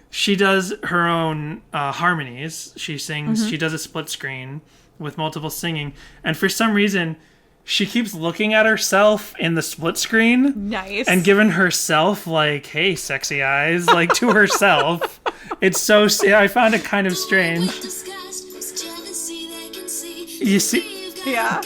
she does her own harmonies. She sings, she does a split screen with multiple singing. And for some reason, she keeps looking at herself in the split screen. Nice. And giving herself, like, hey, sexy eyes, like, to herself. It's so, I found it kind of strange. You see? Yeah.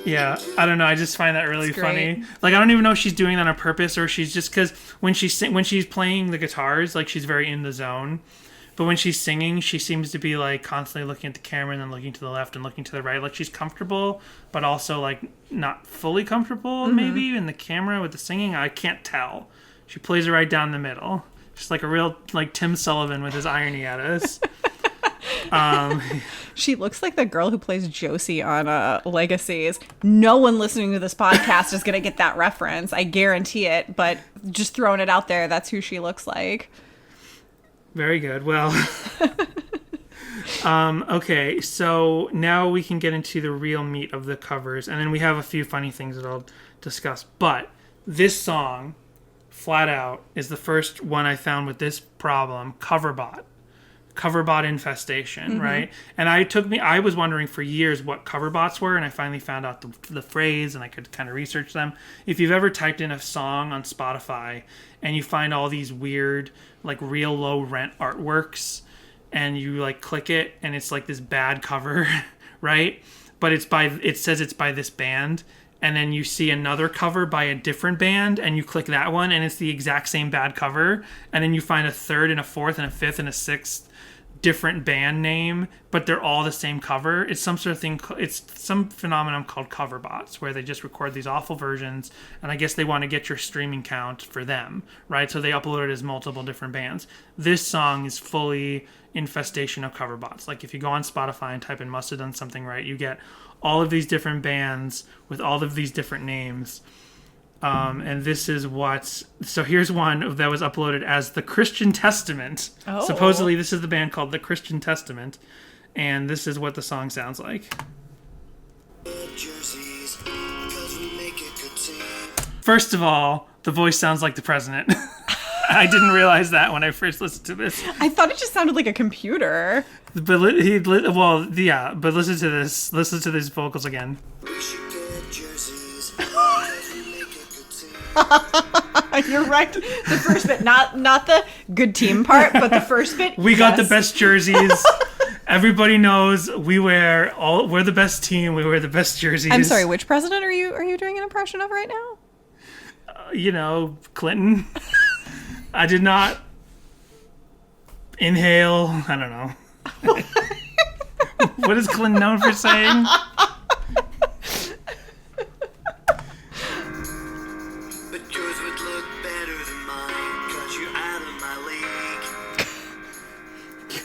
Yeah, I don't know. I just find that really funny. Like, I don't even know if she's doing that on purpose or she's just because when she's playing the guitars, like, she's very in the zone. But when she's singing, she seems to be, like, constantly looking at the camera and then looking to the left and looking to the right. Like, she's comfortable, but also, like, not fully comfortable, maybe, in the camera with the singing. I can't tell. She plays it right down the middle. She's like a real, like, Tim Sullivan with his irony at us. She looks like the girl who plays Josie on Legacies. No one listening to this podcast is going to get that reference. I guarantee it. But just throwing it out there, that's who she looks like. Very good. Well, okay. So now we can get into the real meat of the covers. And then we have a few funny things that I'll discuss. But this song, flat out, is the first one I found with this problem, coverbot infestation, right? And I was wondering for years what coverbots were, and I finally found out the phrase, and I could kind of research them. If you've ever typed in a song on Spotify and you find all these weird, like, real low rent artworks, and you, like, click it and it's like this bad cover, right? But it says it's by this band, and then you see another cover by a different band and you click that one and it's the exact same bad cover, and then you find a third and a fourth and a fifth and a sixth different band name, but they're all the same cover. It's some sort of thing. It's some phenomenon called cover bots where they just record these awful versions, and I guess they want to get your streaming count for them, right? So they upload it as multiple different bands. This song is fully infestation of cover bots. Like, if you go on Spotify and type in "must have done something right," you get all of these different bands with all of these different names. And this is so here's one that was uploaded as the Christian Testament. Oh. Supposedly this is the band called the Christian Testament, and this is what the song sounds like. First of all, the voice sounds like the president. I didn't realize that when I first listened to this. I thought it just sounded like a computer. But but listen to this. Listen to these vocals again. You're right. The first bit, not the good team part, but the first bit. We got the best jerseys. Everybody knows we're the best team. We wear the best jerseys. I'm sorry, which president are you doing an impression of right now? Clinton. I did not inhale. I don't know. What is Clinton known for saying?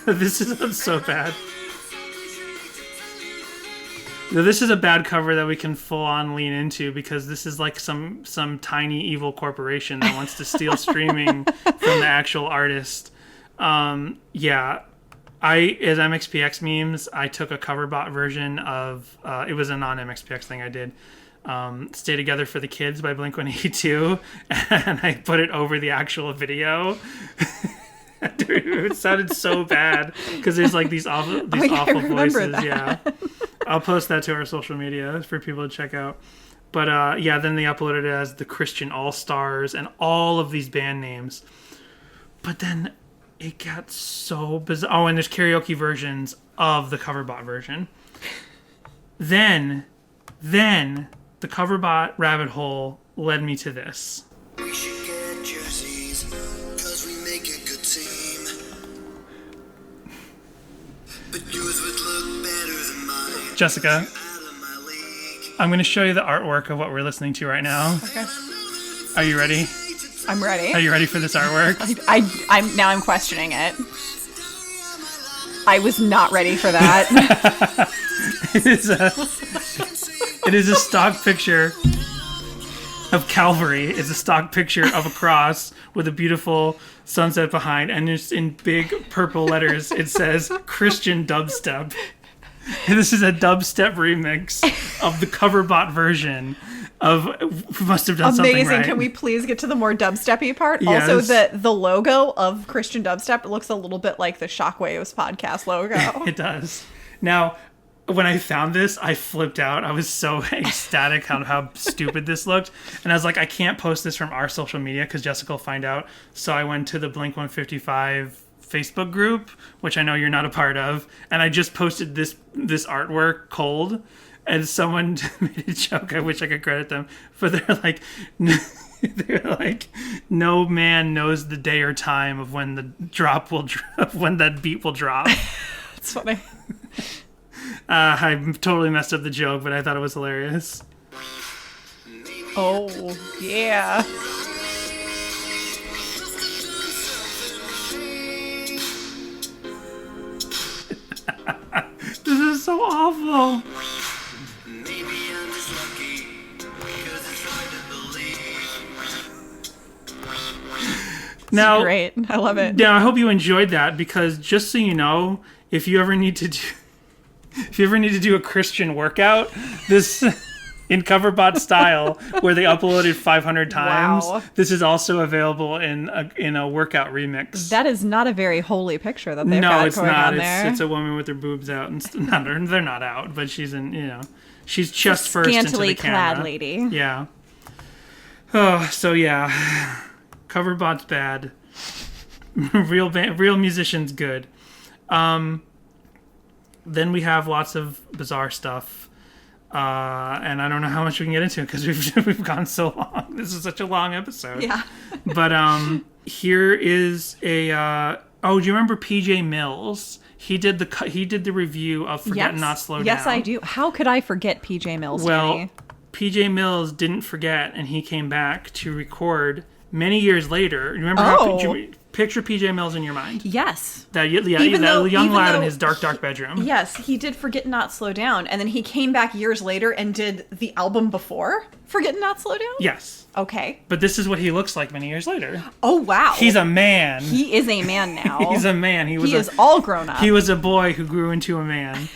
This is so bad. Now, this is a bad cover that we can full on lean into because this is like some tiny evil corporation that wants to steal streaming from the actual artist. As MXPX memes, I took a cover bot version of it was a non-MXPX thing I did. Stay Together for the Kids by Blink-182, and I put it over the actual video. Dude, it sounded so bad because there's like these awful voices. That. Yeah, I'll post that to our social media for people to check out. But then they uploaded it as the Christian All Stars and all of these band names. But then it got so bizarre. Oh, and there's karaoke versions of the coverbot version. Then the coverbot rabbit hole led me to this. We should get jerseys, 'cause we make a good team. But yours would look better than mine. Jessica, I'm going to show you the artwork of what we're listening to right now. Okay. Are you ready? I'm ready. Are you ready for this artwork? I'm questioning it. I was not ready for that. It is a stock picture of Calvary is a stock picture of a cross with a beautiful sunset behind, and just in big purple letters it says Christian dubstep. And this is a dubstep remix of the Coverbot version of Must Have Done Something Right. Amazing. Can we please get to the more dubsteppy part? Yes. Also, the logo of Christian Dubstep looks a little bit like the Shockwaves podcast logo. It does. Now, when I found this, I flipped out. I was so ecstatic on how stupid this looked. And I was like, I can't post this from our social media because Jessica will find out. So I went to the Blink-155 Facebook group, which I know you're not a part of. And I just posted this artwork cold. And someone made a joke. I wish I could credit them. But they're like, no man knows the day or time of when the drop will drop, when that beat will drop. That's funny. I totally messed up the joke, but I thought it was hilarious. Oh, yeah. This is so awful. Now, great. I love it. Now, I hope you enjoyed that, because just so you know, if you ever need to do a Christian workout, this in Coverbot style, where they uploaded 500 times, Wow. this is also available in a workout remix. That is not a very holy picture that they've No, got it's going not. on there. It's a woman with her boobs out, and they're not out, but she's she's chest first into Scantily the camera. clad lady. Yeah. Oh, so yeah, Coverbot's bad. Real musicians good. Then we have lots of bizarre stuff, and I don't know how much we can get into because we've gone so long. This is such a long episode. Yeah. But here is a. Do you remember PJ Mills? He did the review of Forget Not Slow Down. Yes, I do. How could I forget PJ Mills? Well, Danny? PJ Mills didn't forget, and he came back to record many years later. Remember picture PJ Mills in your mind? Yes. That young lad in his dark bedroom. Yes, he did Forget Not Slow Down, and then he came back years later and did the album before Forget Not Slow Down? Yes. Okay. But this is what he looks like many years later. Oh, wow. He's a man. He is a man now. He's a man. He is all grown up. He was a boy who grew into a man.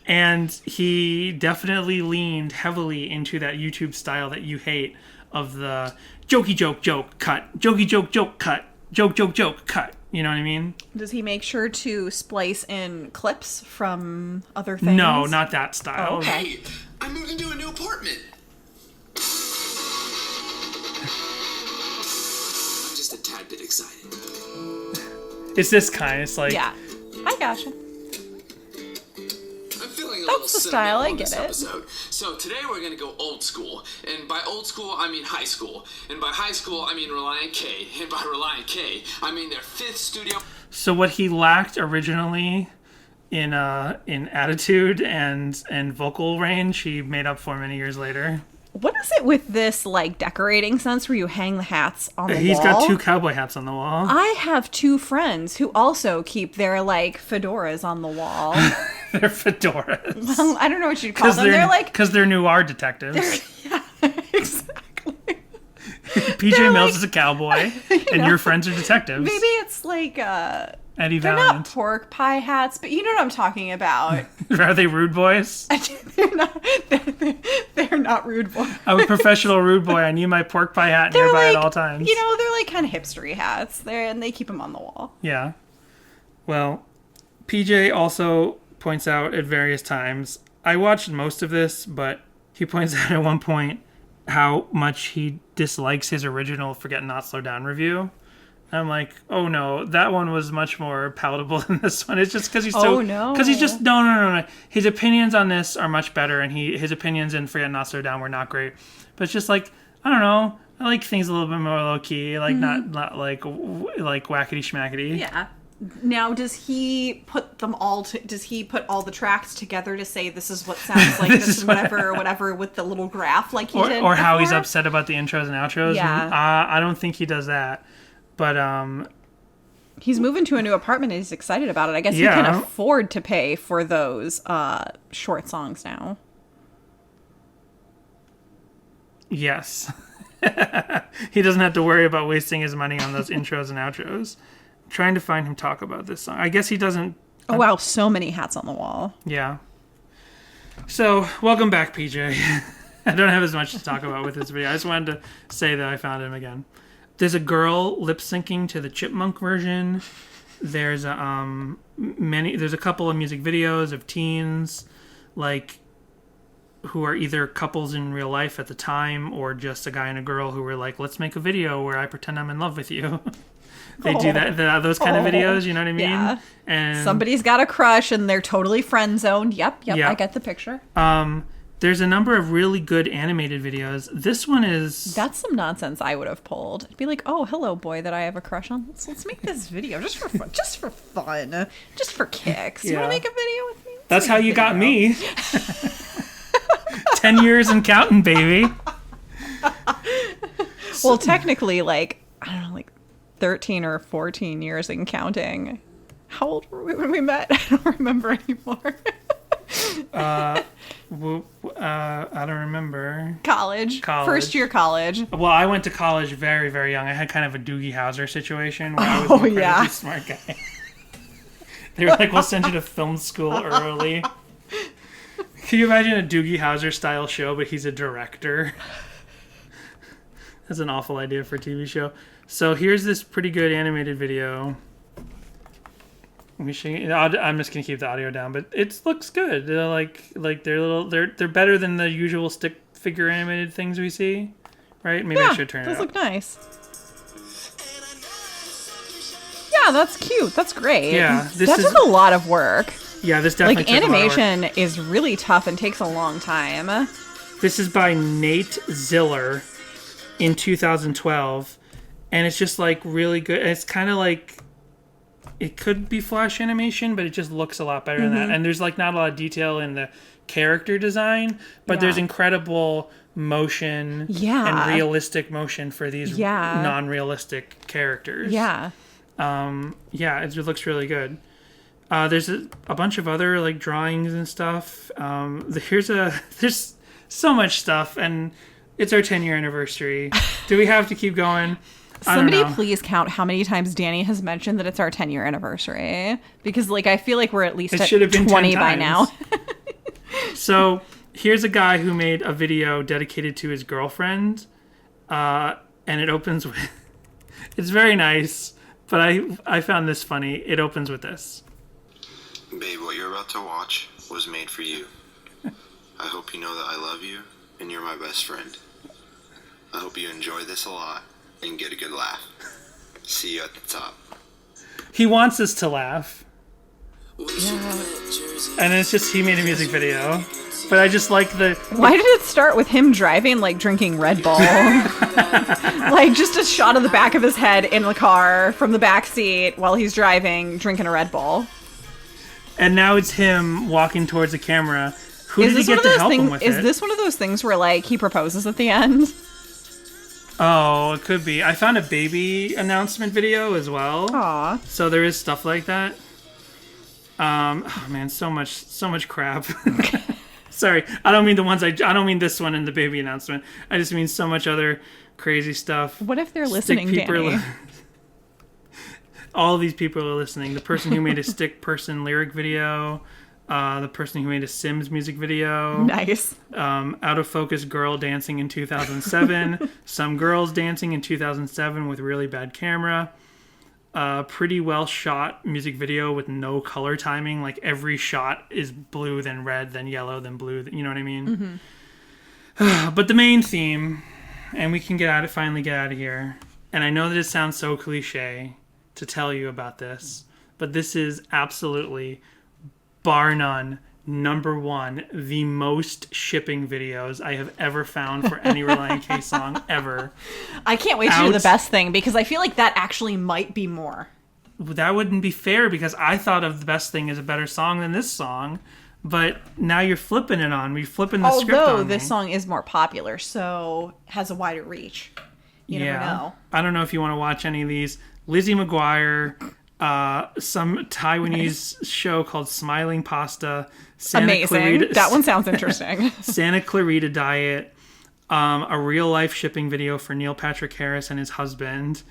And he definitely leaned heavily into that YouTube style that you hate of the jokey joke cut, jokey joke cut, joke cut. You know what I mean? Does he make sure to splice in clips from other things? No, not that style. Oh, okay. Hey, I moved into a new apartment. I'm just a tad bit excited. It's this kind. It's like... Yeah. I gotcha. I'm feeling a That's little the style, I sentimental on get this it. episode. So today we're going to go old school. And by old school, I mean high school. And by high school, I mean Relient K. And by Relient K, I mean their 5th studio... So what he lacked originally in attitude and vocal range, he made up for many years later. What is it with this, like, decorating sense where you hang the hats on the wall? He's got 2 cowboy hats on the wall. I have 2 friends who also keep their, like, fedoras on the wall. They're fedoras. Well, I don't know what you'd call them. They're like... Because they're noir detectives. Yeah, exactly. PJ Mills is a cowboy, and your friends are detectives. Maybe it's like, Eddie they're Valiant. not pork pie hats, but you know what I'm talking about. Are they rude boys? They're not rude boys. I'm a professional rude boy. I need my pork pie hat nearby at all times. You know, they're like kind of hipstery hats. And they keep them on the wall. Yeah. Well, PJ also points out at various times, I watched most of this, but he points out at one point how much he dislikes his original Forget Not Slow Down review. I'm like, oh no, that one was much more palatable than this one. It's just because he's so... Oh no. Because he's just... No. His opinions on this are much better, and his opinions in Forget Not Slow Down were not great. But it's just like, I don't know, I like things a little bit more low-key, like not like whackety schmackety. Yeah. Now, does he put all the tracks together to say this is what sounds like this is whatever with the little graph like he did Or how he's before? upset about the intros and outros? Yeah. I don't think he does that. But he's moving to a new apartment and he's excited about it. I guess he can afford to pay for those short songs now. Yes. He doesn't have to worry about wasting his money on those intros and outros. I'm trying to find him talk about this song. I guess he doesn't. Oh, wow. So many hats on the wall. Yeah. So, welcome back, PJ. I don't have as much to talk about with this video. I just wanted to say that I found him again. There's a girl lip syncing to the Chipmunk version. There's there's a couple of music videos of teens, like, who are either couples in real life at the time or just a guy and a girl who were like, let's make a video where I pretend I'm in love with you. They do those kind of videos, you know what I mean? Yeah. And somebody's got a crush and they're totally friend zoned. Yep, Yeah. I get the picture. There's a number of really good animated videos. This one is... That's some nonsense I would have pulled. It'd be like, oh, hello, boy that I have a crush on. Let's make this video just for fun. Just for kicks. You want to make a video with me? That's how you got me. 10 years and counting, baby. Well, technically, like, I don't know, like 13 or 14 years and counting. How old were we when we met? I don't remember anymore. I don't remember. College. First year college. Well, I went to college very, very young. I had kind of a Doogie Howser situation where I was an incredibly smart guy. They were like, we'll send you to film school early. Can you imagine a Doogie Howser style show, but he's a director? That's an awful idea for a TV show. So here's this pretty good animated video. I'm just gonna keep the audio down, but it looks good. They're better than the usual stick figure animated things we see, right? Maybe I should turn it up. Those look nice. Yeah, that's cute. That's great. Yeah, that took a lot of work. Yeah, this definitely took animation a lot of work. is really tough and takes a long time. This is by Nate Ziller in 2012, and it's just like really good. It's kind of like it could be Flash animation, but it just looks a lot better than that. And there's like not a lot of detail in the character design, but there's incredible motion and realistic motion for these non-realistic characters. Yeah. It looks really good. There's a bunch of other like drawings and stuff. There's so much stuff, and it's our 10-year anniversary. Do we have to keep going? Somebody please count how many times Danny has mentioned that it's our 10-year anniversary, because like I feel like we're at least at 20 by now. So here's a guy who made a video dedicated to his girlfriend, and it opens with it's very nice, but I found this funny. It opens with this. Babe, what you're about to watch was made for you. I hope you know that I love you and you're my best friend. I hope you enjoy this a lot and get a good laugh. See you at the top. He wants us to laugh. And it's just he made a music video. But I just like the... Why did it start with him driving, like drinking Red Bull? Like just a shot of the back of his head in the car from the back seat while he's driving, drinking a Red Bull. And now it's him walking towards the camera. Who did he get to help him with it? Is this one of those things where like he proposes at the end? Oh, it could be. I found a baby announcement video as well. Aw. So there is stuff like that. Oh man, so much crap. Sorry, I don't mean this one in the baby announcement. I just mean so much other crazy stuff. What if they're listening, Danny? All of these people are listening. The person who made a Stick Person lyric video, the person who made a Sims music video. Nice. Out of focus girl dancing in 2007. Some girls dancing in 2007 with really bad camera. Pretty well shot music video with no color timing. Like every shot is blue, then red, then yellow, then blue. You know what I mean? Mm-hmm. But the main theme, and we can finally get out of here. And I know that it sounds so cliche to tell you about this, but this is absolutely, bar none, number one, the most shipping videos I have ever found for any Relient K song ever. I can't wait to do the best thing, because I feel like that actually might be more. That wouldn't be fair, because I thought of the best thing as a better song than this song, but now you're flipping it on me, flipping the script on me. Although this song is more popular, so has a wider reach. You never know. I don't know if you want to watch any of these. Lizzie McGuire, some Taiwanese show called Smiling Pasta, Amazing. That one sounds interesting. Santa Clarita Diet, A real life shipping video for Neil Patrick Harris and his husband.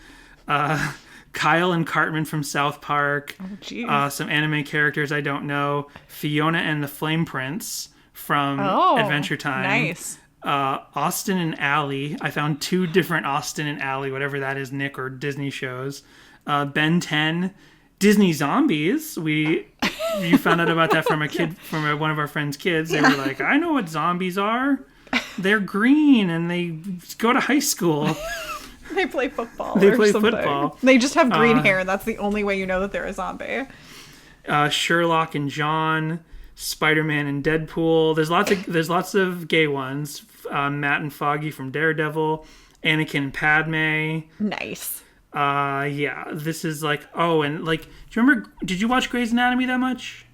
Kyle and Cartman from South Park. Some anime characters I don't know. Fiona and the Flame Prince from Adventure Time. Nice. Austin and Allie. I found 2 different Austin and Allie, whatever that is, Nick or Disney shows. Ben 10. Disney Zombies. You found out about that from one of our friends' kids. They were like, I know what zombies are. They're green and they go to high school. They play football. They play football. They just have green hair, and that's the only way you know that they're a zombie. Sherlock and John, Spider-Man and Deadpool. There's lots of gay ones. Matt and Foggy from Daredevil, Anakin and Padme. Nice. Yeah, this is like, and like, do you remember? Did you watch Grey's Anatomy that much?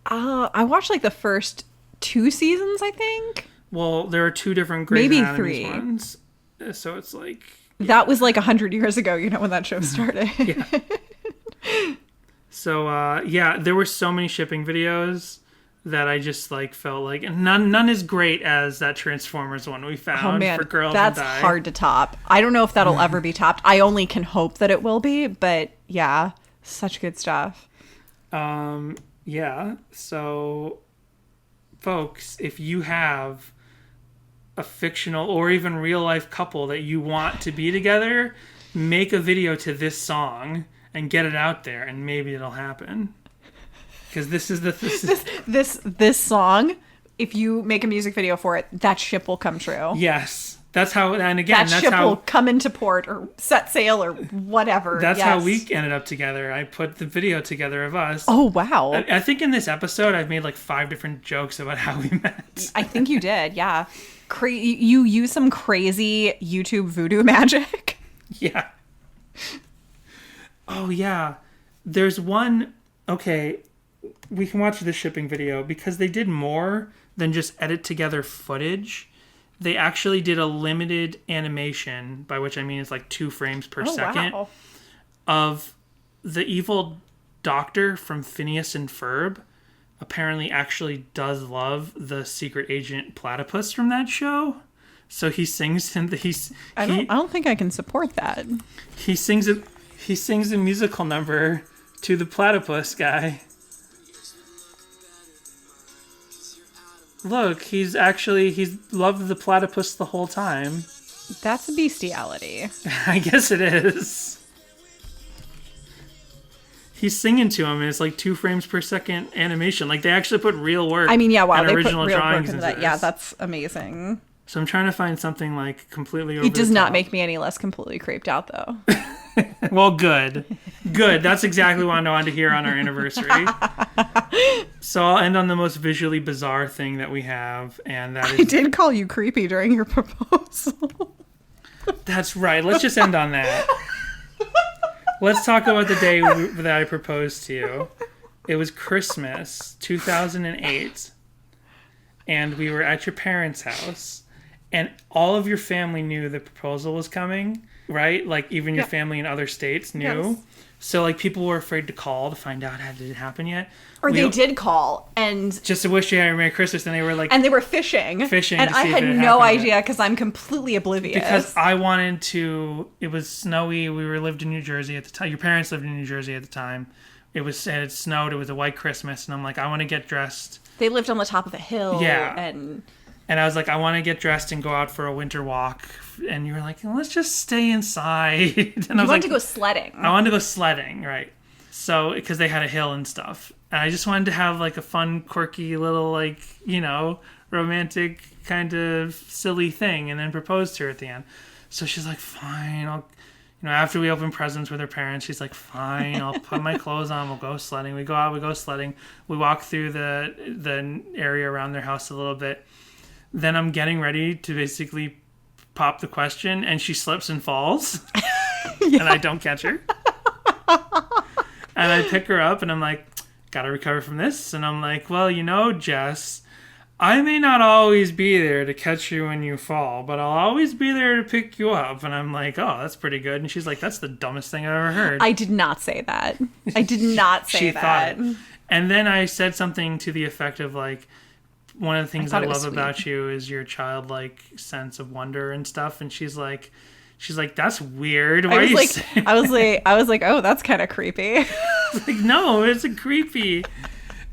I watched like the first 2 seasons, I think. Well, there are 2 different Grey's Maybe Anatomy 3 ones, so it's like. That was like 100 years ago, when that show started. Yeah. So, there were so many shipping videos that I just like felt like none is great as that Transformers one we found for Girls that's Who Die. hard to top. I don't know if that'll ever be topped. I only can hope that it will be, but yeah, such good stuff. So folks, if you have a fictional or even real life couple that you want to be together, make a video to this song and get it out there, and maybe it'll happen. Because this song, if you make a music video for it, that ship will come true. Yes, that's how. And again, that ship will come into port or set sail or whatever. That's how we ended up together. I put the video together of us. Oh wow! I think in this episode I've made like 5 different jokes about how we met. I think you did. Yeah. You use some crazy YouTube voodoo magic. Yeah. Oh, yeah. There's one... Okay, we can watch this shipping video because they did more than just edit together footage. They actually did a limited animation, by which I mean it's like 2 frames per second, wow. of the evil doctor from Phineas and Ferb. Apparently actually does love the secret agent platypus from that show. So he sings and I don't think I can support that. He sings a musical number to the platypus guy. Look, he's loved the platypus the whole time. That's a bestiality. I guess it is. He's singing to him, and it's like 2 frames per second animation. Like, they actually put real work. I mean, yeah, wow, and they original put real drawings work into that. this. Yeah, that's amazing. So I'm trying to find something like completely over It does the not top. make me any less completely creeped out, though. Well, good. That's exactly what I wanted to hear on our anniversary. So I'll end on the most visually bizarre thing that we have, and that is... I did call you creepy during your proposal. That's right. Let's just end on that. Let's talk about the day that I proposed to you. It was Christmas, 2008, and we were at your parents' house, and all of your family knew the proposal was coming, right? Like, even your family in other states knew. Yes. So, like, people were afraid to call to find out did it happen yet. Or they did call and just to wish you a Merry Christmas, and they were like, and they were fishing, and I had no idea because I'm completely oblivious. Because I wanted to. It was snowy. We lived in New Jersey at the time. Your parents lived in New Jersey at the time. It snowed. It was a white Christmas, and I'm like, I want to get dressed. They lived on the top of a hill. Yeah, and I was like, I want to get dressed and go out for a winter walk. And you were like, let's just stay inside. And I was wanted to go sledding. I wanted to go sledding, right? So because they had a hill and stuff. And I just wanted to have like a fun, quirky little, like, romantic kind of silly thing, and then propose to her at the end. So she's like, fine, I'll, after we open presents with her parents, she's like, fine, I'll put my clothes on, we'll go sledding. We go out, we go sledding. We walk through the area around their house a little bit. Then I'm getting ready to basically pop the question, and she slips and falls. And I don't catch her. And I pick her up, and I'm like, gotta recover from this. And I'm like, well, Jess, I may not always be there to catch you when you fall, but I'll always be there to pick you up. And I'm like, oh, that's pretty good. And she's like, that's the dumbest thing I've ever heard. I did not say that. I did not say she that. Thought it. And then I said something to the effect of like, one of the things I thought it was love sweet. about you is your childlike sense of wonder and stuff. And she's like, that's weird. Why are you saying I was like, oh, that's kind of creepy. like, no, it's creepy.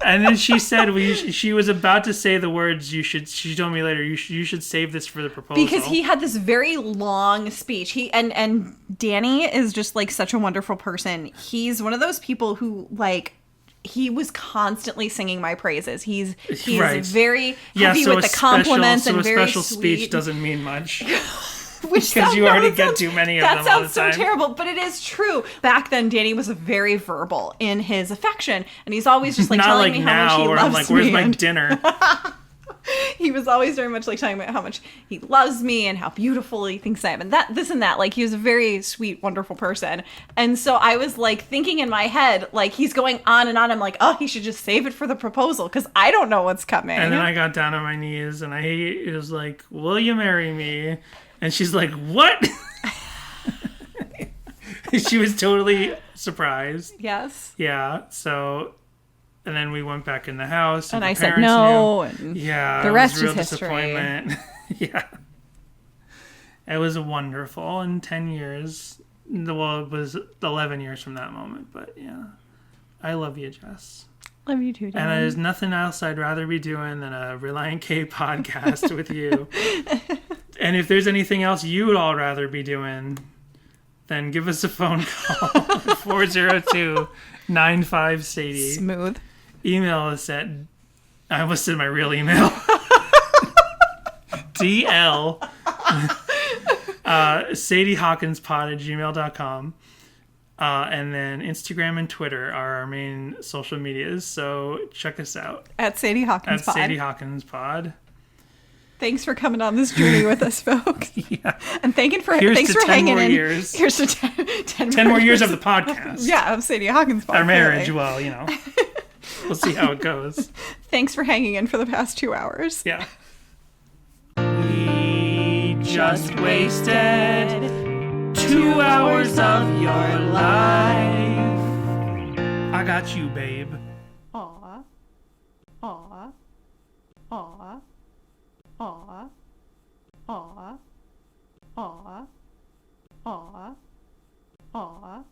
And then she said, she was about to say the words, she told me later, you should save this for the proposal. Because he had this very long speech. And Danny is just like such a wonderful person. He's one of those people who like, he was constantly singing my praises. He's Right. very heavy with the compliments and very a special sweet. speech doesn't mean much. Which because you already get too many of them all the That sounds so time. terrible, but it is true. Back then, Danny was very verbal in his affection, and he's always just like Not telling like me how much now, he where loves I'm like, where's me. my and dinner? he was always very much like telling me how much he loves me and how beautiful he thinks I am, and this and that. Like, he was a very sweet, wonderful person. And so I was like thinking in my head, like, he's going on and on. I'm like, oh, he should just save it for the proposal because I don't know what's coming. And then I got down on my knees and it was like, will you marry me? And she's like, what? She was totally surprised. Yes. Yeah. So, and then we went back in the house. And the I said parents no. knew. And yeah. the it rest was real is history. disappointment. Yeah. It was wonderful. In 10 years. Well, it was 11 years from that moment. But yeah. I love you, Jess. Love you too, Dan. And there's nothing else I'd rather be doing than a Relient K podcast with you. And if there's anything else you would all rather be doing, then give us a phone call. 402-95-SADIE. Smooth. Email us at, I almost said my real email. DL SadieHawkinspod@gmail.com. And then Instagram and Twitter are our main social medias. So check us out. At Sadie Hawkins At Pod. Sadie Hawkins Pod. Thanks for coming on this journey with us, folks. Yeah. And thanks for 10 hanging more in. years. Here's to 10 more years of the podcast. Yeah, of Sadie Hawkins Pod. Our marriage, clearly. well, you know. We'll see how it goes. Thanks for hanging in for the past 2 hours. Yeah. We just wasted 2 hours of your life. I got you, babe. Aw. Aw. Aw. Aw. Aw. Aw. Aw. Aw.